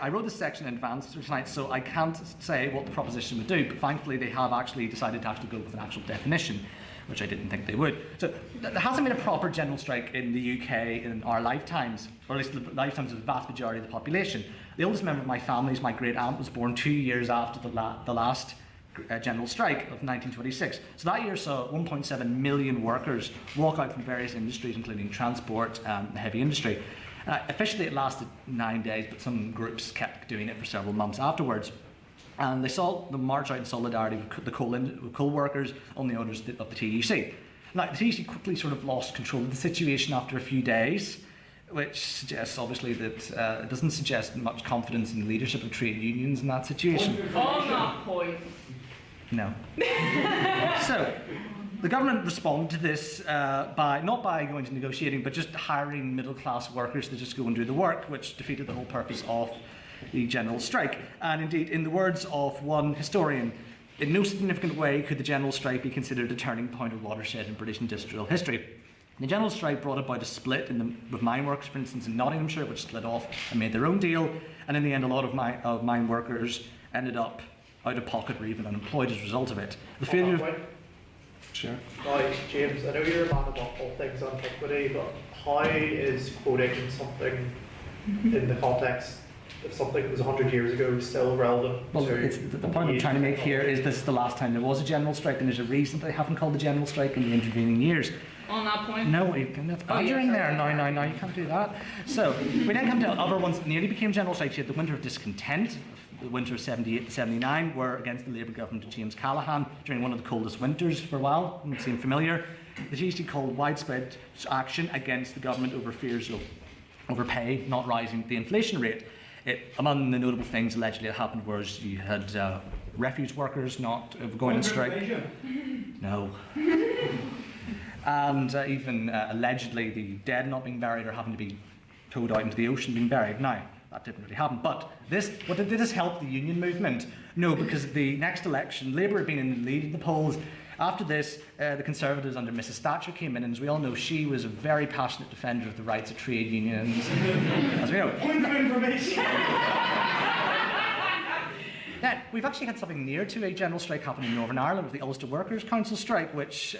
I wrote this section in advance for tonight, so I can't say what the proposition would do, but thankfully they have actually decided to actually go with an actual definition, which I didn't think they would. So there hasn't been a proper general strike in the UK in our lifetimes, or at least the lifetimes of the vast majority of the population. The oldest member of my family is my great aunt, was born 2 years after the last general strike of 1926. So that year saw 1.7 million workers walk out from various industries, including transport and heavy industry. Officially it lasted 9 days, but some groups kept doing it for several months afterwards. And they saw the march out in solidarity with the coal workers on the orders of the TUC. Now, the TUC quickly sort of lost control of the situation after a few days, which suggests obviously that it doesn't suggest much confidence in the leadership of trade unions in that situation. On that point. No. So, the government responded to this not by going to negotiating, but just hiring middle-class workers to just go and do the work, which defeated the whole purpose of the general strike. And indeed, in the words of one historian, in no significant way could the general strike be considered a turning point or watershed in British industrial history. The general strike brought about a split with mine workers, for instance, in Nottinghamshire, which split off and made their own deal, and in the end a lot of mine workers ended up out of pocket or even unemployed as a result of it. The failure of... Sure. Now, James, I know you're a man of all things antiquity, but how is quoting something in the context of something that was 100 years ago still relevant? Well, the point I'm trying to make here is this is the last time there was a general strike, and there's a reason they haven't called the general strike in the intervening years. On that point? No, that's badgering there. No, you can't do that. So, we then come to other ones that nearly became general strikes. You had the Winter of Discontent, the winter of 78 to 79, were against the Labour government of James Callaghan during one of the coldest winters for a while. It seemed familiar. It's usually called widespread action against the government over fears of overpay, not rising the inflation rate. Among the notable things allegedly that happened was you had refuge workers not going on strike. No. And even allegedly the dead not being buried or having to be towed out into the ocean being buried. Now, that didn't really happen. But did this help the union movement? No, because the next election, Labour had been in the lead in the polls. After this, the Conservatives under Mrs Thatcher came in, and as we all know, she was a very passionate defender of the rights of trade unions. As we know. Point of information! Now, we've actually had something near to a general strike happen in Northern Ireland with the Ulster Workers' Council strike, which,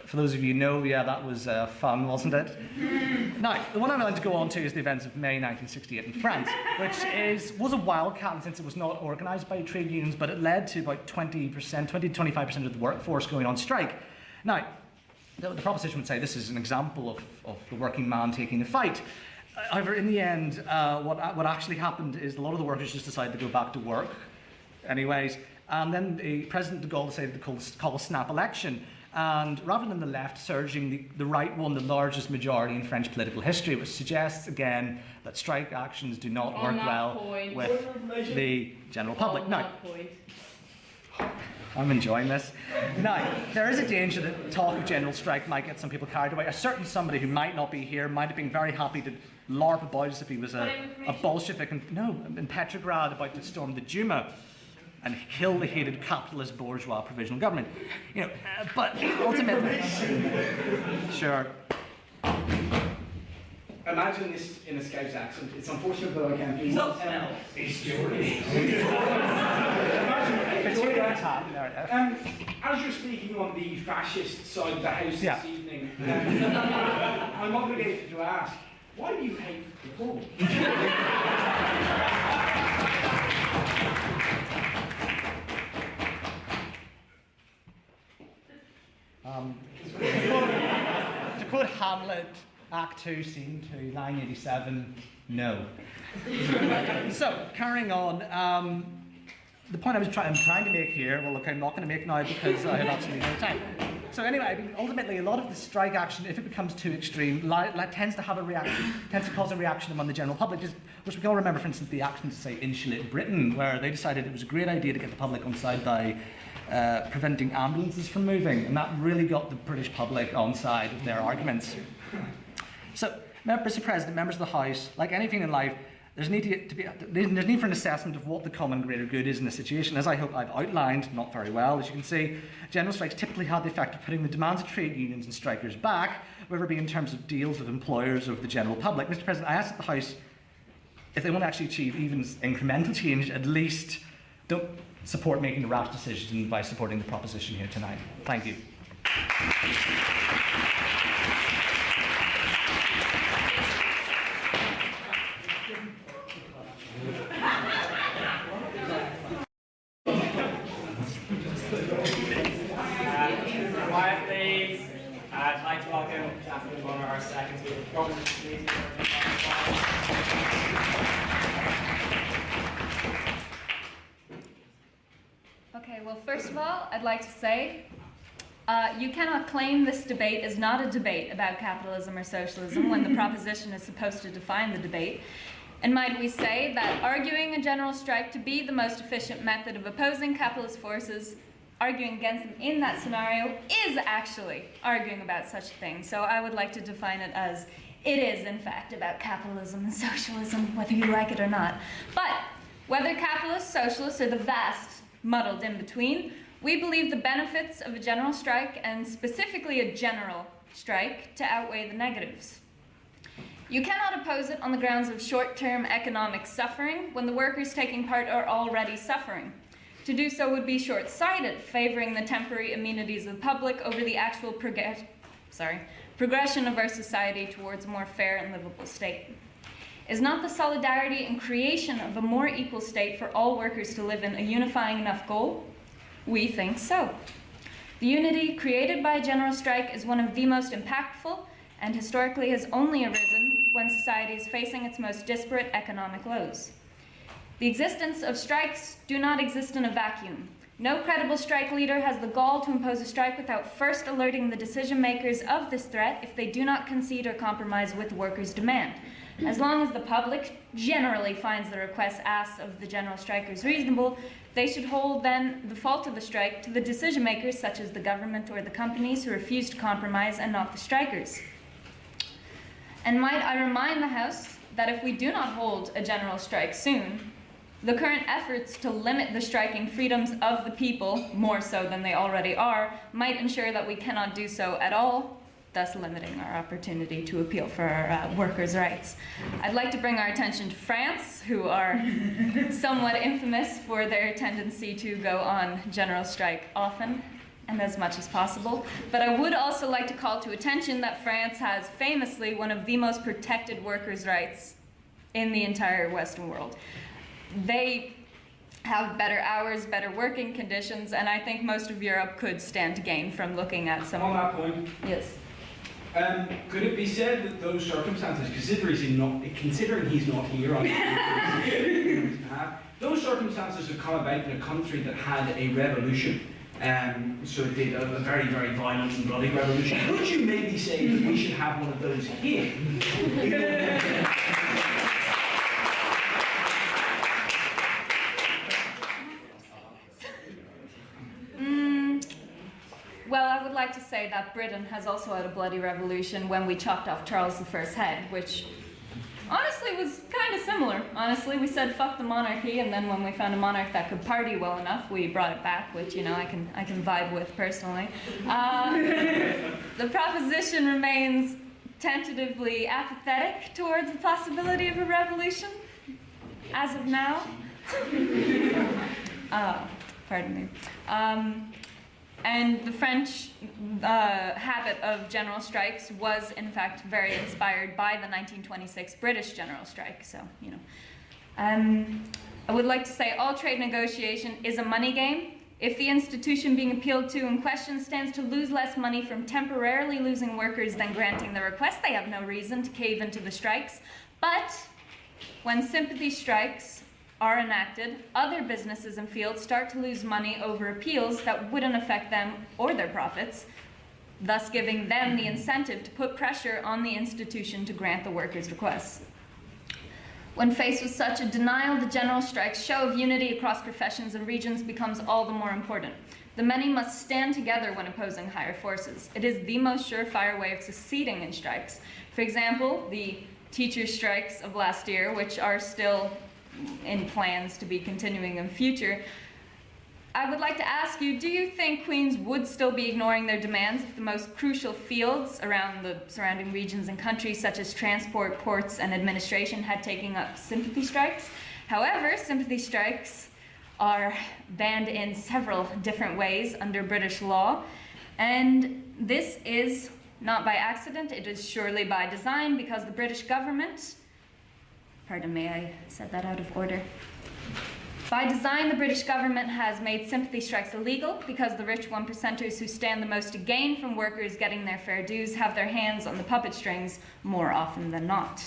for those of you who know, yeah, that was fun, wasn't it? Now, the one I'm going to go on to is the events of May 1968 in France, which was a wildcat since it was not organised by trade unions, but it led to about 20 to 25% of the workforce going on strike. Now, the proposition would say this is an example of the working man taking a fight. However, in the end, what actually happened is a lot of the workers just decided to go back to work anyways, and then the President de Gaulle decided to call a snap election. And rather than the left surging, the right won the largest majority in French political history, which suggests, again, that strike actions do not work well with the general public. Now, I'm enjoying this. Now, there is a danger that talk of general strike might get some people carried away. A certain somebody who might not be here might have been very happy to larp about as if he was a Bolshevik in Petrograd about to storm the Duma and kill the hated capitalist bourgeois provisional government. But ultimately... Sure. Imagine this in a Scouse accent. It's unfortunate that I can't do it. It's Jordan. As you're speaking on the fascist side of the house this evening, I'm obligated to ask, why do you hate the poor? To quote Hamlet, Act 2, Scene 2, line 87, no. So, carrying on, the point I'm trying to make here, well look, I'm not going to make now because I have absolutely no time. So anyway, ultimately a lot of the strike action, if it becomes too extreme, tends to cause a reaction among the general public, which we can all remember, for instance, the action to say insulate Britain, where they decided it was a great idea to get the public on side by preventing ambulances from moving, and that really got the British public on side of their arguments. So, Mr. President, members of the House, like anything in life, There's need for an assessment of what the common greater good is in this situation. As I hope I've outlined, not very well, as you can see, general strikes typically had the effect of putting the demands of trade unions and strikers back, whether it be in terms of deals with employers or with the general public. Mr. President, I asked the House, if they want to actually achieve even incremental change, at least don't support making the rash decision by supporting the proposition here tonight. Thank you. Quiet, please. I'd like to welcome Catherine Bonner, our second speaker. Okay, well, first of all, I'd like to say you cannot claim this debate is not a debate about capitalism or socialism when the proposition is supposed to define the debate. And might we say that arguing a general strike to be the most efficient method of opposing capitalist forces, arguing against them in that scenario, is actually arguing about such a thing. So I would like to define it as it is, in fact, about capitalism and socialism, whether you like it or not. But whether capitalists, socialists, or the vast muddled in between, we believe the benefits of a general strike, and specifically a general strike, to outweigh the negatives. You cannot oppose it on the grounds of short-term economic suffering when the workers taking part are already suffering. To do so would be short-sighted, favoring the temporary amenities of the public over the actual progression of our society towards a more fair and livable state. Is not the solidarity and creation of a more equal state for all workers to live in a unifying enough goal? We think so. The unity created by a general strike is one of the most impactful, and historically has only arisen when society is facing its most disparate economic lows. The existence of strikes do not exist in a vacuum. No credible strike leader has the gall to impose a strike without first alerting the decision makers of this threat if they do not concede or compromise with the workers' demand. As long as the public generally finds the requests asked of the general strikers reasonable, they should hold then the fault of the strike to the decision makers, such as the government or the companies, who refuse to compromise, and not the strikers. And might I remind the House that if we do not hold a general strike soon, the current efforts to limit the striking freedoms of the people, more so than they already are, might ensure that we cannot do so at all, thus limiting our opportunity to appeal for our workers' rights. I'd like to bring our attention to France, who are somewhat infamous for their tendency to go on general strike often and as much as possible. But I would also like to call to attention that France has famously one of the most protected workers' rights in the entire Western world. They have better hours, better working conditions, and I think most of Europe could stand to gain from looking at some. On that point, yes. Could it be said that those circumstances, considering he's not here on his behalf, those circumstances have come about in a country that had a revolution, so it did a very, very violent and bloody revolution. Would you maybe say that we should have one of those here? Well, I would like to say that Britain has also had a bloody revolution when we chopped off Charles I's head, which honestly was kind of similar. Honestly, we said fuck the monarchy, and then when we found a monarch that could party well enough, we brought it back, which, you know, I can vibe with personally. The proposition remains tentatively apathetic towards the possibility of a revolution as of now. Pardon me. And the French habit of general strikes was, in fact, very inspired by the 1926 British general strike. So, you know. I would like to say all trade negotiation is a money game. If the institution being appealed to in question stands to lose less money from temporarily losing workers than granting the request, they have no reason to cave into the strikes. But when sympathy strikes are enacted, other businesses and fields start to lose money over appeals that wouldn't affect them or their profits, thus giving them the incentive to put pressure on the institution to grant the workers' requests. When faced with such a denial, the general strike's show of unity across professions and regions becomes all the more important. The many must stand together when opposing higher forces. It is the most surefire way of succeeding in strikes. For example, the teacher strikes of last year, which are still in plans to be continuing in future, I would like to ask you, do you think Queens would still be ignoring their demands if the most crucial fields around the surrounding regions and countries, such as transport, ports, and administration, had taken up sympathy strikes? However, sympathy strikes are banned in several different ways under British law, and this is not by accident, it is surely by design, because the British government, pardon me, I said that out of order. By design, the British government has made sympathy strikes illegal because the rich 1%ers who stand the most to gain from workers getting their fair dues have their hands on the puppet strings more often than not.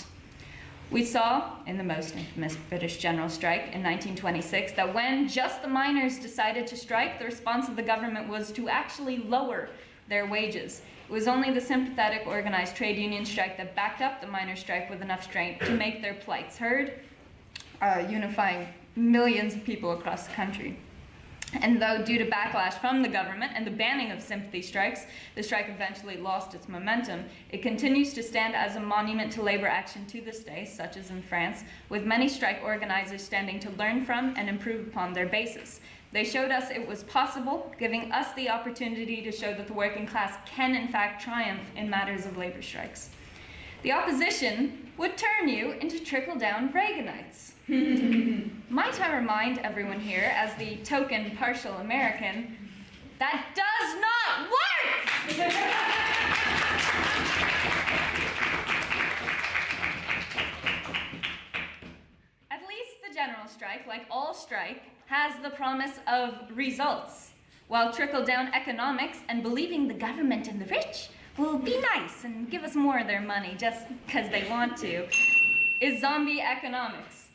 We saw in the most infamous British General Strike in 1926 that when just the miners decided to strike, the response of the government was to actually lower their wages. It was only the sympathetic organized trade union strike that backed up the miners' strike with enough strength to make their plights heard, unifying millions of people across the country. And though due to backlash from the government and the banning of sympathy strikes, the strike eventually lost its momentum, it continues to stand as a monument to labor action to this day, such as in France, with many strike organizers standing to learn from and improve upon their basis. They showed us it was possible, giving us the opportunity to show that the working class can in fact triumph in matters of labor strikes. The opposition would turn you into trickle-down Reaganites. Might I remind everyone here, as the token partial American, that does not work! At least the general strike, like all strike, has the promise of results, while trickle-down economics and believing the government and the rich will be nice and give us more of their money just because they want to, is zombie economics.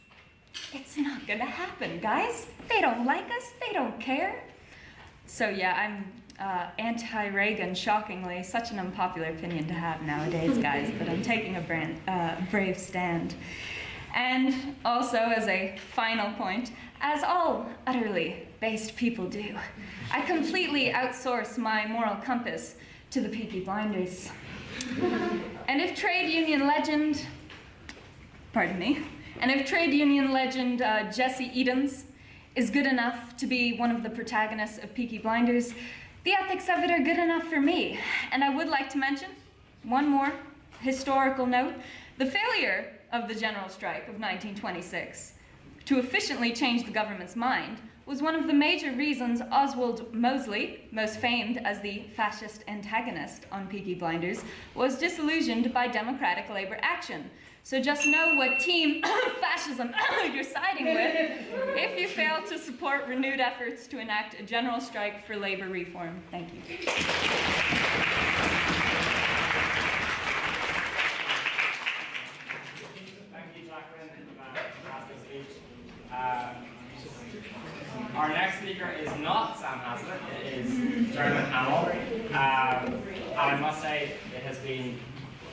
It's not gonna happen, guys. They don't like us, they don't care. So yeah, I'm anti-Reagan, shockingly. Such an unpopular opinion to have nowadays, guys, but I'm taking a brave stand. And also, as a final point, as all utterly based people do, I completely outsource my moral compass to the Peaky Blinders. And if trade union legend, Jesse Edens is good enough to be one of the protagonists of Peaky Blinders, the ethics of it are good enough for me. And I would like to mention one more historical note. The failure of the General Strike of 1926 to efficiently change the government's mind was one of the major reasons Oswald Mosley, most famed as the fascist antagonist on Peaky Blinders, was disillusioned by democratic labor action. So just know what team fascism you're siding with if you fail to support renewed efforts to enact a general strike for labor reform. Thank you. Thank you, Jacqueline, for that fantastic speech. Our next speaker is not Sam Hazlitt, it is Dermot Hamill. And I must say, it has been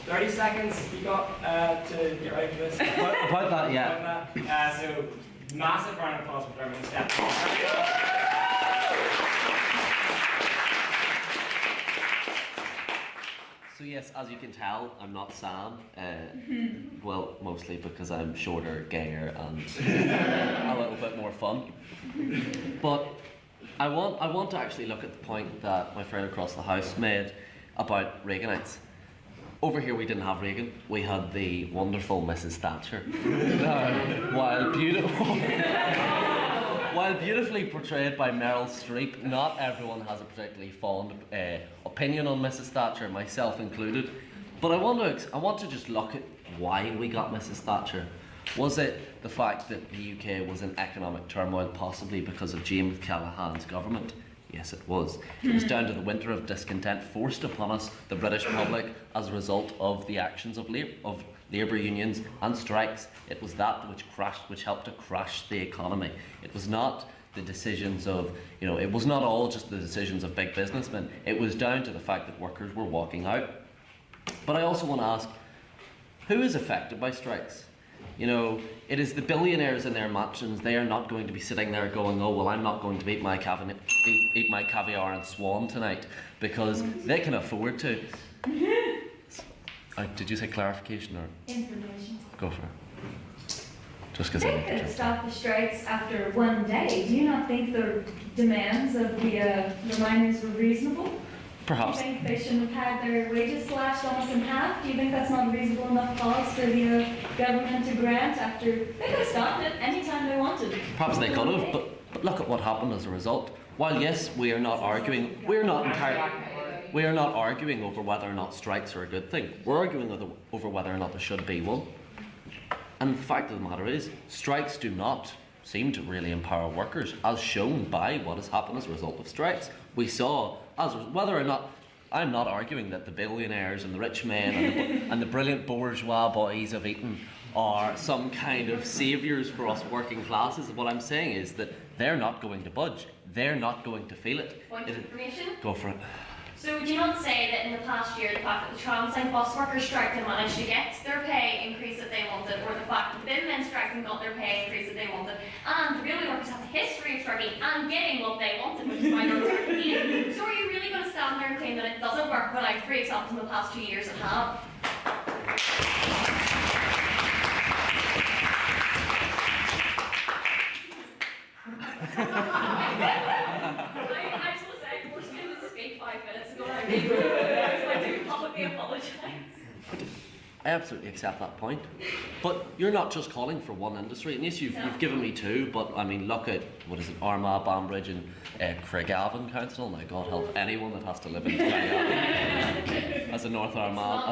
30 seconds you got to get ready for this. About that, yeah. So, massive round of applause for Dermot. So yes, as you can tell, I'm not Sam. Well, mostly because I'm shorter, gayer, and a little bit more fun. But I want to actually look at the point that my friend across the house made about Reaganites. Over here we didn't have Reagan, we had the wonderful Mrs. Thatcher. While beautifully portrayed by Meryl Streep, not everyone has a particularly fond opinion on Mrs. Thatcher, myself included. But I want to just look at why we got Mrs. Thatcher. Was it the fact that the UK was in economic turmoil, possibly because of James Callaghan's government? Yes, it was. It was down to the winter of discontent forced upon us, the British public, as a result of the actions of labour unions and strikes. It was that which helped to crash the economy. It was not the decisions of, it was not all just the decisions of big businessmen. It was down to the fact that workers were walking out. But I also want to ask, who is affected by strikes? It is the billionaires in their mansions. They are not going to be sitting there going, oh, well, I'm not going to eat my caviar and swan tonight, because they can afford to. Did you say clarification or Information. go for it? Just because I They need could to have stopped the strikes after one day. Do you not think the demands of the miners were reasonable? Perhaps. Do you think they shouldn't have had their wages slashed almost in half? Do you think that's not a reasonable enough cause for the government to grant after they could have stopped it anytime they wanted? Perhaps they could have, but look at what happened as a result. While yes, we are not arguing, we are not arguing over whether or not strikes are a good thing. We're arguing over whether or not there should be one. And the fact of the matter is, strikes do not seem to really empower workers, as shown by what has happened as a result of strikes. We saw, whether or not, I'm not arguing that the billionaires and the rich men and the brilliant bourgeois boys of Eton are some kind of saviours for us working classes. What I'm saying is that they're not going to budge. They're not going to feel it. Point of information? Go for it. So do you not say that in the past year, the fact that the trams and bus workers striked and managed to get their pay increase that they wanted, or the fact that the bin men striked and got their pay increase that they wanted, and the railway workers have a history of striking and getting what they wanted, which is why they're striking? So are you really going to stand there and claim that it doesn't work when I have 3 examples in the past 2 years that have? I just want to say, I forced him to speak 5 minutes ago, and I do publicly apologise. I absolutely accept that point, but you're not just calling for one industry. And yes, you've given me 2, but I mean, look at what is it, Armagh, Banbridge, and Craigavon Council. Now, God help anyone that has to live in Craigavon. As a North Armagh,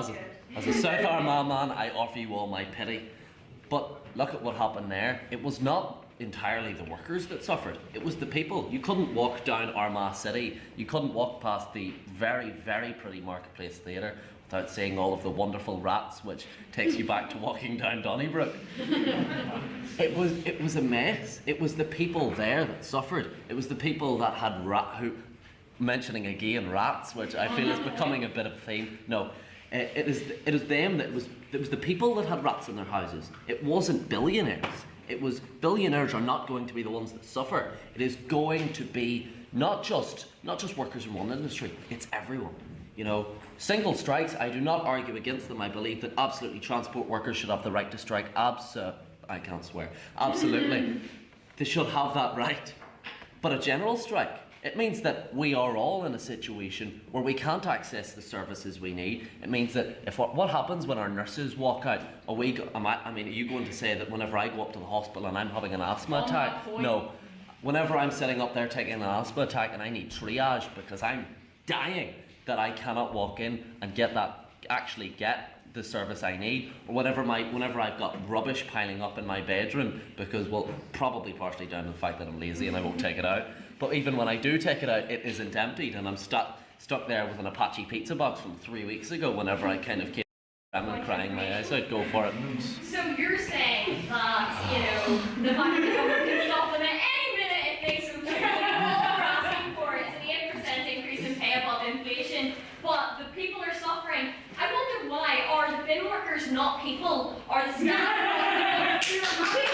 as a South Armagh man, I offer you all my pity. But look at what happened there. It was not entirely the workers that suffered. It was the people. You couldn't walk down Armagh City. You couldn't walk past the very, very pretty Marketplace Theatre without seeing all of the wonderful rats, which takes you back to walking down Donnybrook. It was a mess. It was the people there that suffered. It was the people that had mentioning again rats, which I feel is becoming a bit of a theme. No, it is them that it was the people that had rats in their houses. It wasn't billionaires. It was billionaires are not going to be the ones that suffer. It is going to be not just workers in one industry. It's everyone. You know, single strikes, I do not argue against them. I believe that absolutely transport workers should have the right to strike. I can't swear. Absolutely. They should have that right. But a general strike, it means that we are all in a situation where we can't access the services we need. It means that if what happens when our nurses walk out? Are you going to say that whenever I go up to the hospital and I'm having an asthma attack? No. Whenever I'm sitting up there taking an asthma attack and I need triage because I'm dying, that I cannot walk in and get the service I need, or whenever I've got rubbish piling up in my bedroom because, well, probably partially down to the fact that I'm lazy and I won't take it out. But even when I do take it out, it isn't emptied, and I'm stuck there with an Apache pizza box from 3 weeks ago. Whenever I kind of came and crying my eyes out, go for it. So you're saying that the fact that the government can stop them at any minute if they so choose, and all we're asking for is an 8% increase in pay above inflation, but the people are suffering. I wonder why are the bin workers not people? Are the staff not people? They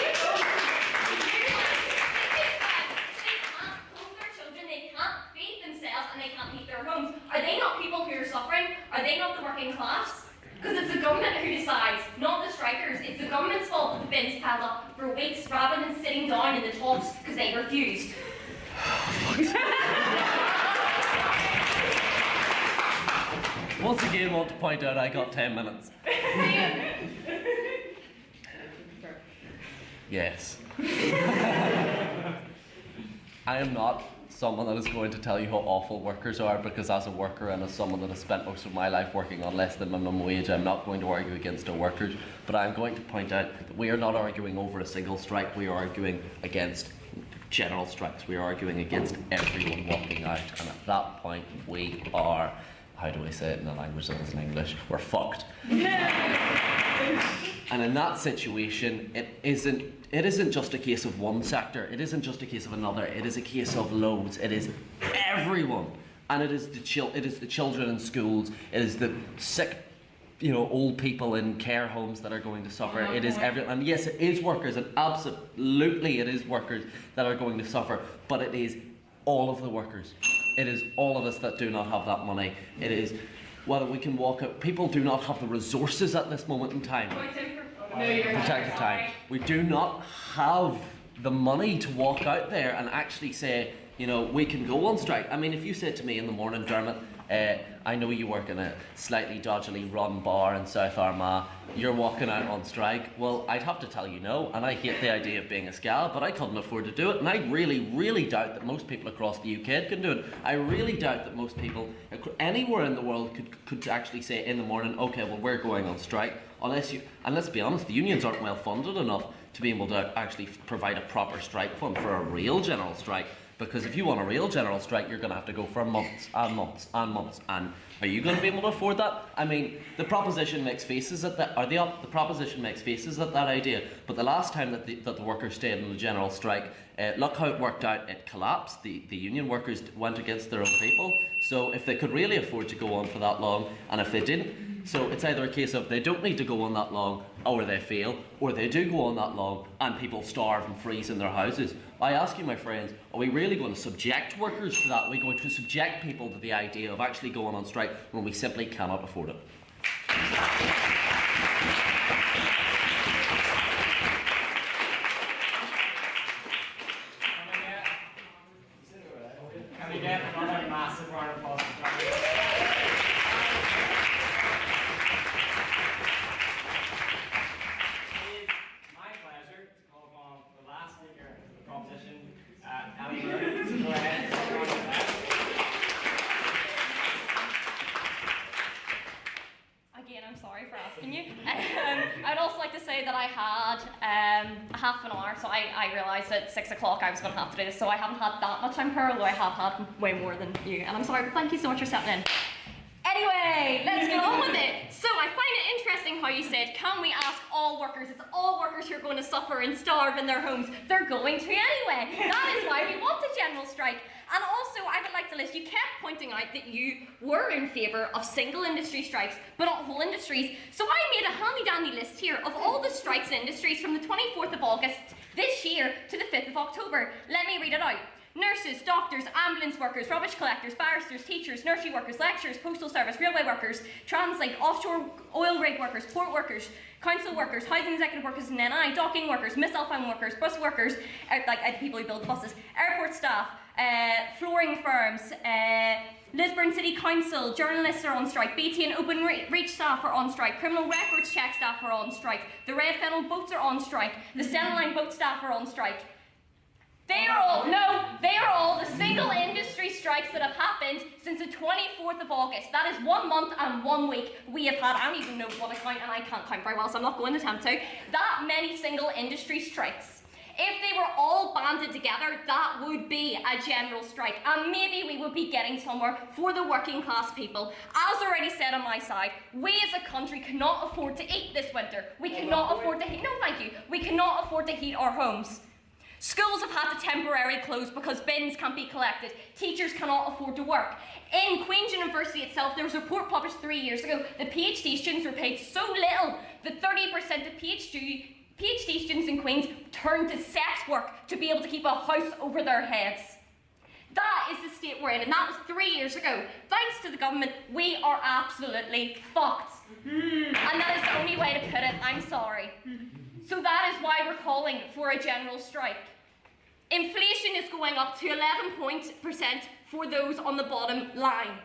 can't clothe their children, they can't feed themselves, and they can't heat their homes. Are they not people who are suffering? Are they not the working class? Because it's the government who decides, not the strikers. It's the government's fault that the bins piled up for weeks rather than sitting down in the talks because they refused. Once again, want to point out I got 10 minutes. Yes. I am not someone that is going to tell you how awful workers are, because as a worker and as someone that has spent most of my life working on less than minimum wage, I'm not going to argue against our workers, but I'm going to point out that we are not arguing over a single strike. We are arguing against general strikes. We are arguing against everyone walking out, and at that point we are, how do I say it in a language that isn't English? We're fucked. And in that situation, it isn't just a case of one sector. It isn't just a case of another. It is a case of loads. It is everyone, and it is the children in schools. It is the sick, old people in care homes that are going to suffer. It is everyone, and yes, it is workers, and absolutely it is workers that are going to suffer. But it is all of the workers. It is all of us that do not have that money. It is whether we can walk out. People do not have the resources at this moment in time. Protected time. We do not have the money to walk out there and actually say, you know, we can go on strike. I mean, if you said to me in the morning, Dermot, I know you work in a slightly dodgily run bar in South Armagh, you're walking out on strike, well, I'd have to tell you no, and I hate the idea of being a scab, but I couldn't afford to do it, and I really doubt that most people across the UK can do it. I really doubt that most people anywhere in the world could actually say in the morning, okay, well, we're going on strike, unless you, and let's be honest, the unions aren't well funded enough to be able to actually provide a proper strike fund for a real general strike. Because if you want a real general strike, you're going to have to go for months and months and months. And are you going to be able to afford that? I mean, the proposition makes faces at that. The proposition makes faces at that idea. But the last time that the workers stayed in the general strike, look how it worked out. It collapsed. The union workers went against their own people. So if they could really afford to go on for that long, and if they didn't, so it's either a case of they don't need to go on that long, or they fail, or they do go on that long and people starve and freeze in their houses. I ask you, my friends, are we really going to subject workers to that? Are we going to subject people to the idea of actually going on strike when we simply cannot afford it? Can we get another massive round of applause? Again, I'm sorry for asking you. I'd also like to say that I had a half an hour, so I realised at 6 o'clock I was going to have to do this, so I haven't had that much time per, although I have had way more than you, and I'm sorry, but thank you so much for stepping in. Anyway, let's get on with it. So I find it interesting how you said, can we ask all workers? It's all workers who are going to suffer and starve in their homes. They're going to anyway. That is why we want a general strike. And also, I would like to list, you kept pointing out that you were in favour of single industry strikes, but not whole industries. So I made a handy-dandy list here of all the strikes in industries from the 24th of August this year to the 5th of October. Let me read it out. Nurses, doctors, ambulance workers, rubbish collectors, barristers, teachers, nursery workers, lecturers, postal service, railway workers, translink, offshore oil rig workers, port workers, council workers, housing executive workers and NI, docking workers, missile phone workers, bus workers, like people who build buses, airport staff, flooring firms, Lisburn City Council, journalists are on strike, BT and Open Reach staff are on strike, criminal records check staff are on strike, the Red Fennel boats are on strike, the Stena Line boat staff are on strike. They are all the single industry strikes that have happened since the 24th of August. That is 1 month and 1 week we have had. I don't even know what I count, and I can't count very well, so I'm not going to attempt to. That many single industry strikes. If they were all banded together, that would be a general strike, and maybe we would be getting somewhere for the working class people. As already said on my side, we as a country cannot afford to eat this winter. We cannot afford to heat. No, thank you. We cannot afford to heat our homes. Schools have had to temporarily close because bins can't be collected. Teachers cannot afford to work. In Queen's University itself, there was a report published 3 years ago that PhD students were paid so little that 30% of PhD students in Queen's turned to sex work to be able to keep a house over their heads. That is the state we're in, and that was 3 years ago. Thanks to the government, we are absolutely fucked. And that is the only way to put it. I'm sorry. So that is why we're calling for a general strike. Inflation is going up to 11% for those on the bottom line.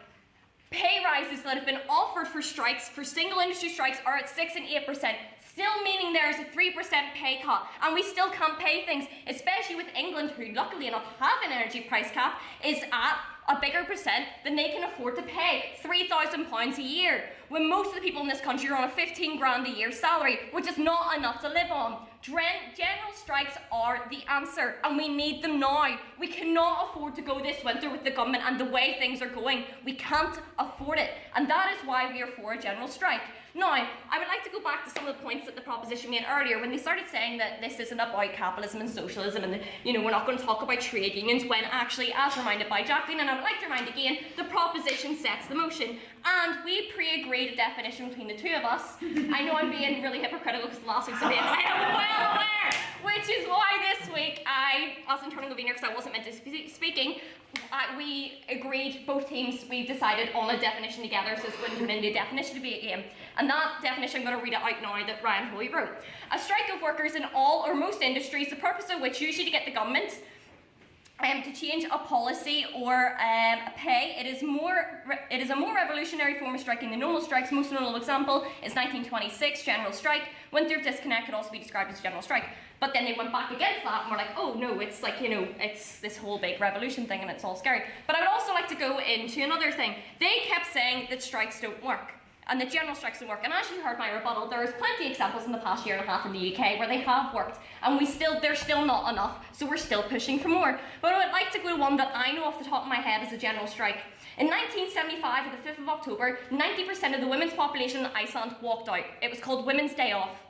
Pay rises that have been offered for strikes, for single industry strikes, are at 6 and 8%, still meaning there is a 3% pay cut, and we still can't pay things, especially with England, who luckily enough have an energy price cap, is at a bigger percent than they can afford to pay, £3,000 a year, when most of the people in this country are on a 15 grand a year salary, which is not enough to live on. General strikes are the answer, and we need them now. We cannot afford to go this winter with the government and the way things are going. We can't afford it, and that is why we are for a general strike. Now, I would like to go back to some of the points that the proposition made earlier when they started saying that this isn't about capitalism and socialism and, we're not going to talk about trade unions, when actually, as reminded by Jacqueline, and I would like to remind again, the proposition sets the motion. And we pre-agreed a definition between the two of us. I know I'm being really hypocritical because the last week's a bit well, unaware. Which is why this week I wasn't turning over because I wasn't meant to be speaking. We agreed, both teams, we decided on a definition together, so it's going to amend the definition to be a game. And that definition, I'm going to read it out now, that Ryan Hoy wrote. A strike of workers in all or most industries, the purpose of which usually to get the government to change a policy or a pay. It is a more revolutionary form of striking than normal strikes. Most notable example is 1926 General Strike. Winter of discontent could also be described as General Strike. But then they went back against that and were like, oh no, it's like, you know, it's this whole big revolution thing and it's all scary. But I would also like to go into another thing. They kept saying that strikes don't work and that general strikes don't work. And as you heard my rebuttal, there's plenty of examples in the past year and a half in the UK where they have worked and they're still not enough, so we're still pushing for more. But I would like to go to one that I know off the top of my head as a general strike. In 1975, on the 5th of October, 90% of the women's population in Iceland walked out. It was called Women's Day Off.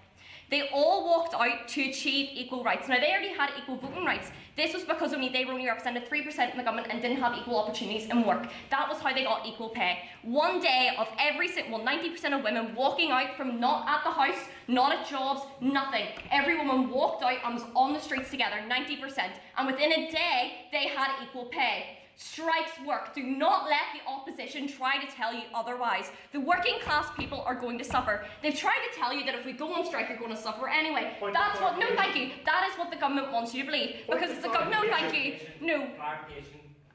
They all walked out to achieve equal rights. Now, they already had equal voting rights. This was because they were only represented 3% in the government and didn't have equal opportunities in work. That was how they got equal pay. One day of 90% of women walking out from not at the house, not at jobs, nothing. Every woman walked out and was on the streets together, 90%. And within a day, they had equal pay. Strikes work. Do not let the opposition try to tell you otherwise. The working class people are going to suffer. They've tried to tell you that if we go on strike, you're going to suffer anyway. That's what, no thank you. That is what the government wants you to believe. Because it's the government, no thank you. No.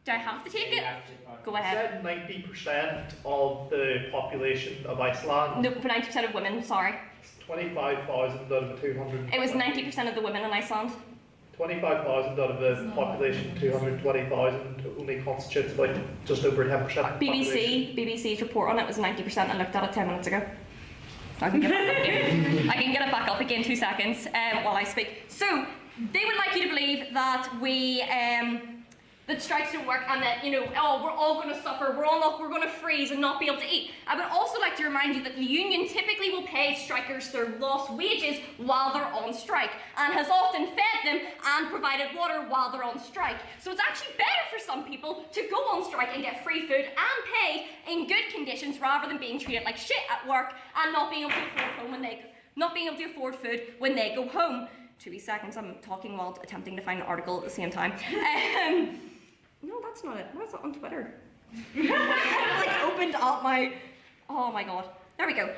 Do I have to take it? Go ahead. You said 90% of the population of Iceland. No, 90% of women, sorry. 25,000 out of the 200. It was 90% of the women in Iceland. 25,000 out of the population, 220,000 only constitutes about just over 10%. BBC's report on it was 90%. I looked at it 10 minutes ago. I can get it back up again 2 seconds while I speak. So they would like you to believe that that strikes don't work and that, you know, oh, we're all going to suffer, we're going to freeze and not be able to eat. I would also like to remind you that the union typically will pay strikers their lost wages while they're on strike and has often fed them and provided water while they're on strike. So it's actually better for some people to go on strike and get free food and paid in good conditions rather than being treated like shit at work and not being able to afford food when they go home. 2 seconds, I'm talking while attempting to find an article at the same time. No, that's not it. Why is that on Twitter? Like opened up my. Oh my god. There we go.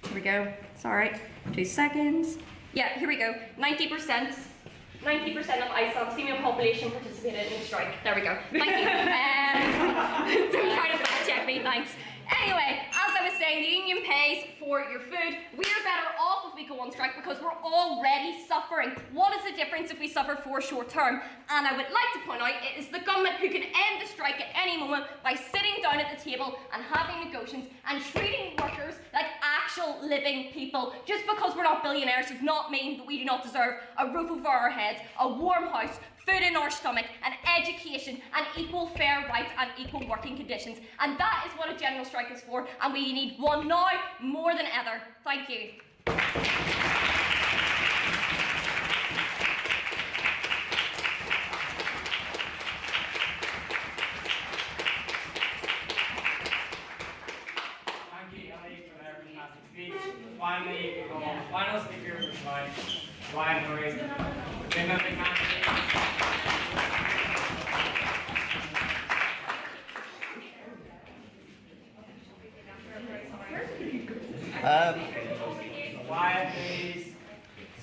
Here we go. Sorry. 2 seconds. Yeah, here we go. 90% of Iceland's female population participated in the strike. There we go. Thank you. Don't try to fact check me. Thanks. Anyway, as I was saying, the union pays for your food. We're better off if we go on strike because we're already suffering. What is the difference if we suffer for short term? And I would like to point out it is the government who can end the strike at any moment by sitting down at the table and having negotiations and treating workers like actual living people. Just because we're not billionaires does not mean that we do not deserve a roof over our heads, a warm house, food in our stomach, and education, and equal fair rights and equal working conditions. And that is what a general strike is for, and we need one now more than ever. Thank you. Thank you, Ellie, for that fantastic speech. Finally, final speaker for tonight, Ryan Hoy.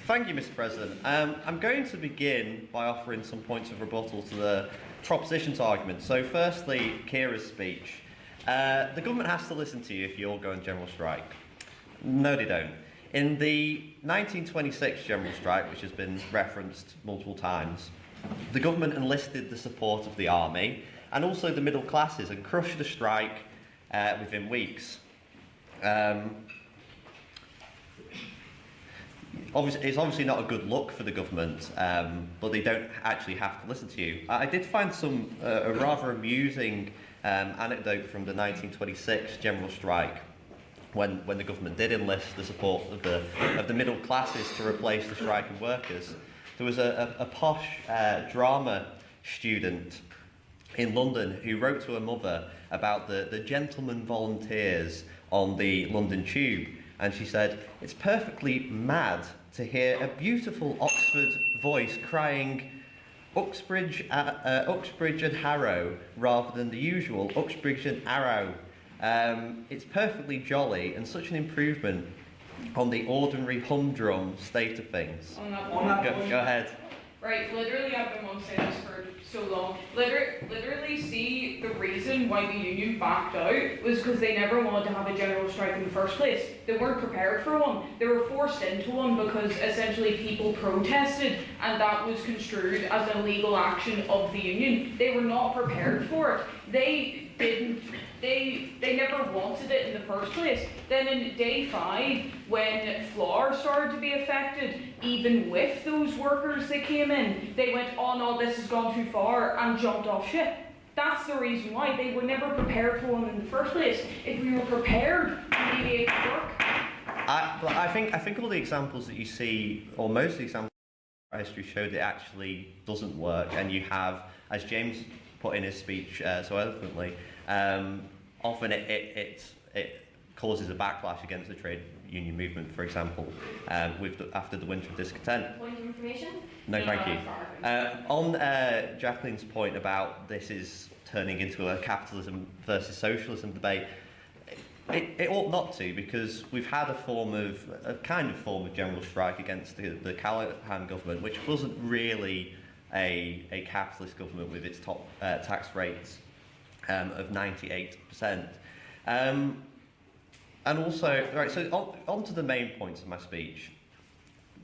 Thank you, Mr. President. I'm going to begin by offering some points of rebuttal to the proposition's argument. So firstly, Kira's speech. The government has to listen to you if you all go on general strike. No, they don't. In the 1926 general strike, which has been referenced multiple times, the government enlisted the support of the army and also the middle classes and crushed the strike within weeks. It's obviously not a good look for the government, but they don't actually have to listen to you. I did find a rather amusing anecdote from the 1926 general strike, when the government did enlist the support of the middle classes to replace the striking workers. There was a posh drama student in London who wrote to her mother about the gentlemen volunteers on the London Tube. and she said, "It's perfectly mad to hear a beautiful Oxford voice crying Uxbridge and Harrow rather than the usual Uxbridge and Arrow. It's perfectly jolly and such an improvement on the ordinary humdrum state of things." On that Go ahead. Right, literally I've been wanting to say this for so long. Literally see, the reason why the union backed out was because they never wanted to have a general strike in the first place. They weren't prepared for one. They were forced into one because essentially people protested and that was construed as an illegal action of the union. They were not prepared for it. They never wanted it in the first place. Then in day 5, when flour started to be affected, even with those workers that came in, they went, "Oh no, this has gone too far," and jumped off ship. That's the reason why. They were never prepared for one in the first place. If we were prepared, maybe it could work. I think all the examples that you see, or most of the examples in history, show that it actually doesn't work, and you have, as James put in his speech so eloquently, often it causes a backlash against the trade union movement, for example, after the winter of discontent. Point of information? No, thank you. On Jacqueline's point about this is turning into a capitalism versus socialism debate, it ought not to, because we've had a kind of form of general strike against the Callaghan government, which wasn't really a capitalist government with its top tax rates of 98%. And also, right, so on to the main points of my speech.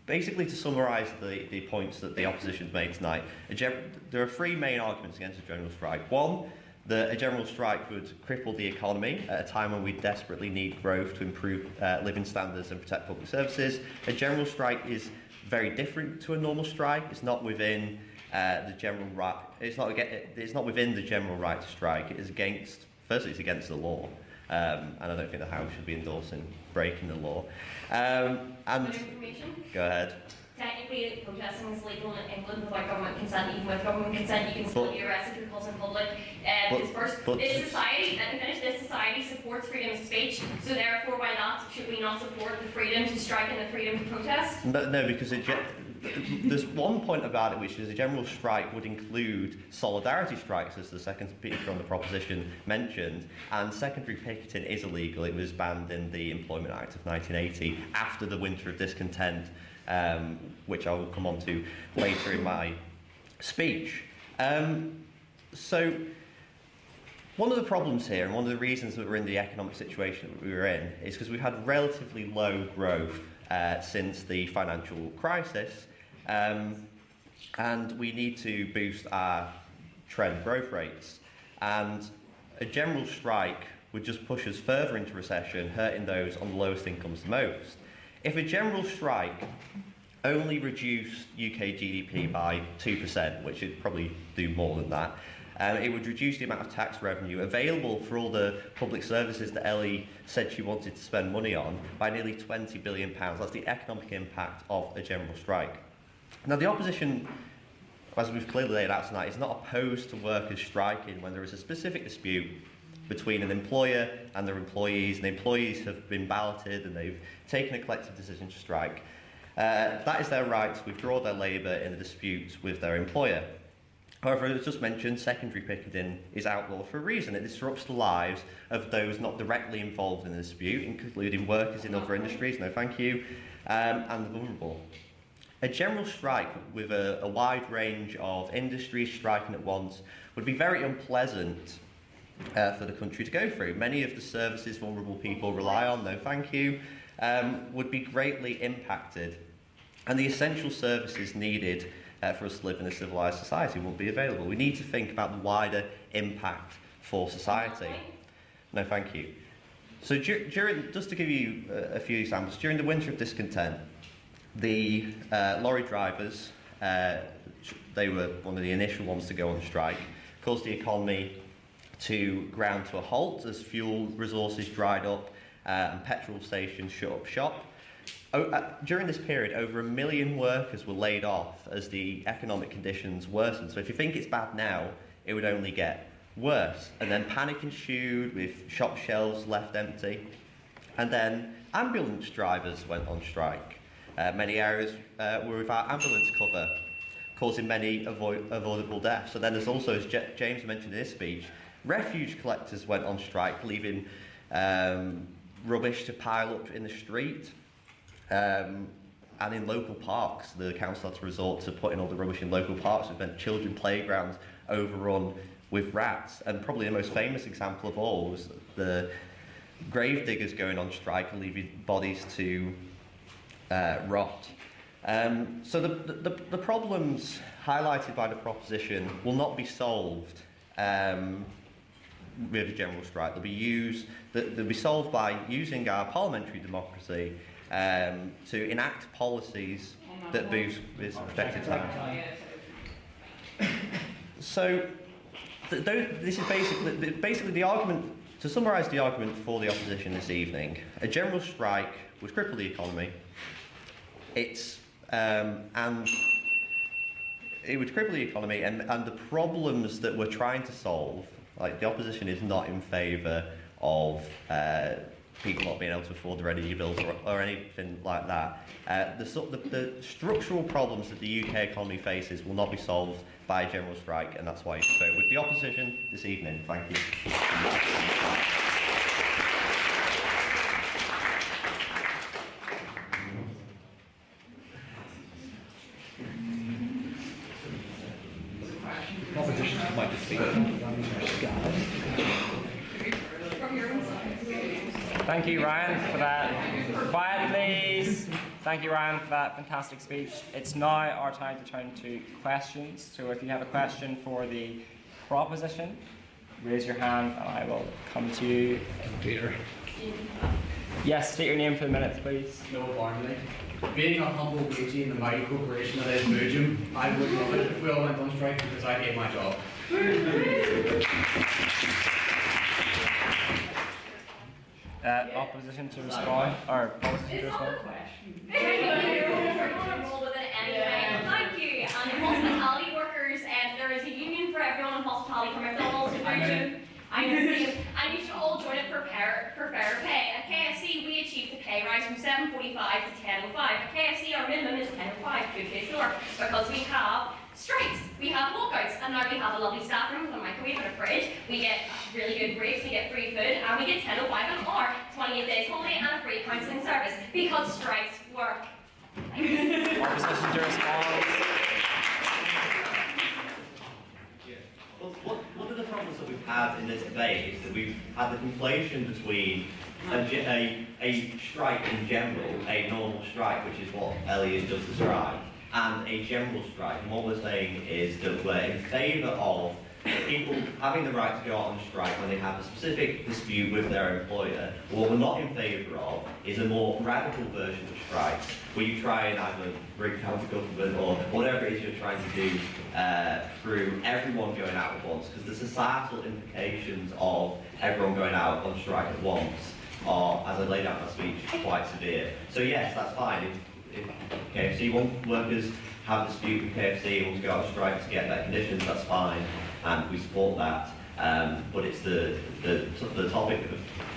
Basically, to summarise the points that the opposition made tonight, there are 3 main arguments against a general strike. One, that a general strike would cripple the economy at a time when we desperately need growth to improve living standards and protect public services. A general strike is very different to a normal strike. It's not within the general right. It's not within the general right to strike. It is against. Firstly, it's against the law, and I don't think the House should be endorsing breaking the law. And go ahead. Technically, protesting is legal in England without government consent. Even with government consent, you can still be arrested for causing public disperse. This society supports freedom of speech, so therefore, why not? Should we not support the freedom to strike and the freedom to protest? No, because there's one point about it, which is a general strike would include solidarity strikes, as the second speaker on the proposition mentioned, and secondary picketing is illegal. It was banned in the Employment Act of 1980 after the winter of discontent, which I will come on to later in my speech. So one of the problems here, and one of the reasons that we're in the economic situation that we were in, is because we've had relatively low growth since the financial crisis, and we need to boost our trend growth rates. And a general strike would just push us further into recession, hurting those on the lowest incomes the most. If a general strike only reduced UK GDP by 2%, which it'd probably do more than that, it would reduce the amount of tax revenue available for all the public services that Ellie said she wanted to spend money on by nearly £20 billion. That's the economic impact of a general strike. Now, the opposition, as we've clearly laid out tonight, is not opposed to workers striking when there is a specific dispute between an employer and their employees, and the employees have been balloted and they've taken a collective decision to strike. That is their right to withdraw their labour in a dispute with their employer. However, as just mentioned, secondary picketing is outlawed for a reason. It disrupts the lives of those not directly involved in the dispute, including workers in other industries, no thank you, and the vulnerable. A general strike with a wide range of industries striking at once would be very unpleasant for the country to go through. Many of the services vulnerable people rely on, no thank you, would be greatly impacted, and the essential services needed for us to live in a civilised society won't be available. We need to think about the wider impact for society. No thank you. So just to give you a few examples, during the winter of discontent, the lorry drivers, they were one of the initial ones to go on strike, caused the economy to ground to a halt as fuel resources dried up and petrol stations shut up shop. During this period, over 1 million workers were laid off as the economic conditions worsened. So if you think it's bad now, it would only get worse. And then panic ensued with shop shelves left empty. And then ambulance drivers went on strike. Many areas were without ambulance cover, causing many avoidable deaths. And then there's also, as James mentioned in his speech, refuge collectors went on strike, leaving rubbish to pile up in the street. And in local parks, the council had to resort to putting all the rubbish in local parks, which meant children playgrounds overrun with rats. And probably the most famous example of all was the grave diggers going on strike and leaving bodies to rot. So the problems highlighted by the proposition will not be solved with a general strike. They'll be solved by using our parliamentary democracy to enact policies that boost this protected talent. So this is basically the argument. To summarise the argument for the opposition this evening, a general strike would cripple the economy. And it would cripple the economy, and the problems that we're trying to solve. Like, the opposition is not in favour of people not being able to afford their energy bills or anything like that. The structural problems that the UK economy faces will not be solved by a general strike, and that's why you should vote with the opposition this evening. Thank you. Opposition might just speak. Thank you, Ryan, for that. Quiet, please. Thank you, Ryan, for that fantastic speech. It's now our time to turn to questions. So if you have a question for the proposition, raise your hand and I will come to you. Peter. Yes, state your name for the minutes, please. Noah Barnley. Being a humble wagey in the mighty corporation that is Belgium, I would love it if we all went on strike because I hate my job. Opposition to respond, or proposition to respond? Thank you. And hospitality workers, there is a union for everyone in hospitality from McDonald's to Belgium. And you should all join it for fair pay. At KFC, we achieved the pay rise from 7.45 to 10.05. At KFC, our minimum is 10.05 to a store because we have strikes, we have walkouts, and now we have a lovely staff room with a microwave and a fridge. We get really good breaks, we get free food, and we get 10.05 an hour, 28 days holiday, and a free counselling service because strikes work. Opposition to respond. One of the problems that we've had in this debate is that we've had the conflation between a strike in general, a normal strike, which is what Ellie has just described, and a general strike. And what we're saying is that we're in favour of people having the right to go out on strike when they have a specific dispute with their employer. What we're not in favour of is a more radical version of strikes, where you try and either bring down the government or whatever it is you're trying to do through everyone going out at once, because the societal implications of everyone going out on strike at once are, as I laid out in my speech, quite severe. So yes, that's fine. If KFC workers have a dispute with KFC and want to go out on strike to get their conditions, that's fine, and we support that. But it's the topic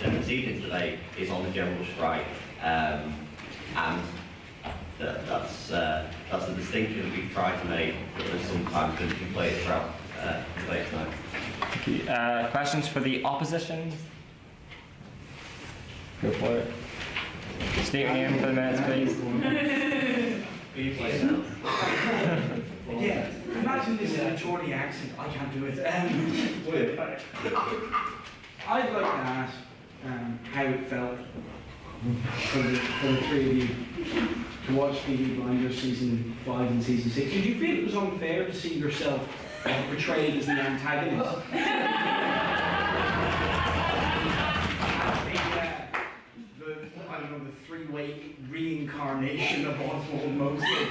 of this evening's debate is on the general strike, and that's the distinction that we've tried to make, that has sometimes been conflated throughout the debate tonight. Thank you. Questions for the opposition? Go for it. State your name for the minutes, please. Yeah, imagine this in a Geordie accent. I can't do it. I'd like to ask how it felt for the three of you to watch TV Blinders season 5 and season 6. Did you feel it was unfair to see yourself portrayed as the antagonist? I don't know, the three-way reincarnation of Oswald Mosley.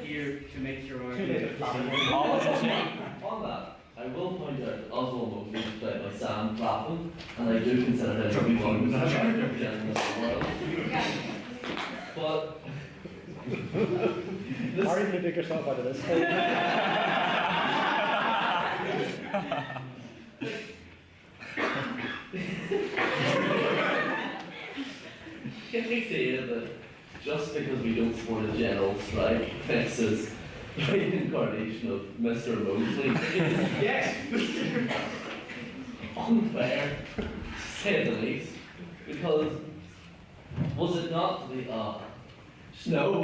Here to make your argument. On that, I will point out that Oswald Mosley was played by Sam Claflin, and I do consider him to be one of the most attractive gentlemen in the world. But How are you going to dig yourself out of this? Can we say that just because we don't support a general strike fixes the reincarnation of Mr. Mosley? Yes! Unfair, to say the least. Because was it not the no? No.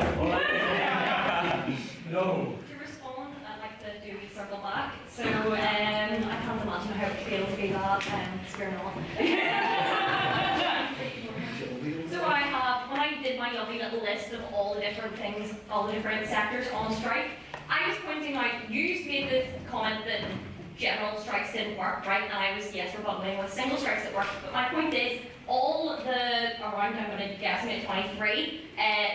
To respond, I'd like to do a circle back. So I can't imagine how it would feel to be that spearing on. So when I did my lovely little list of all the different things, all the different sectors on strike, I was pointing out, you just made the comment that general strikes didn't work, right? And I was, yes, rebutting with single strikes that worked. But my point is, all the, around, I'm going to guesstimate 23,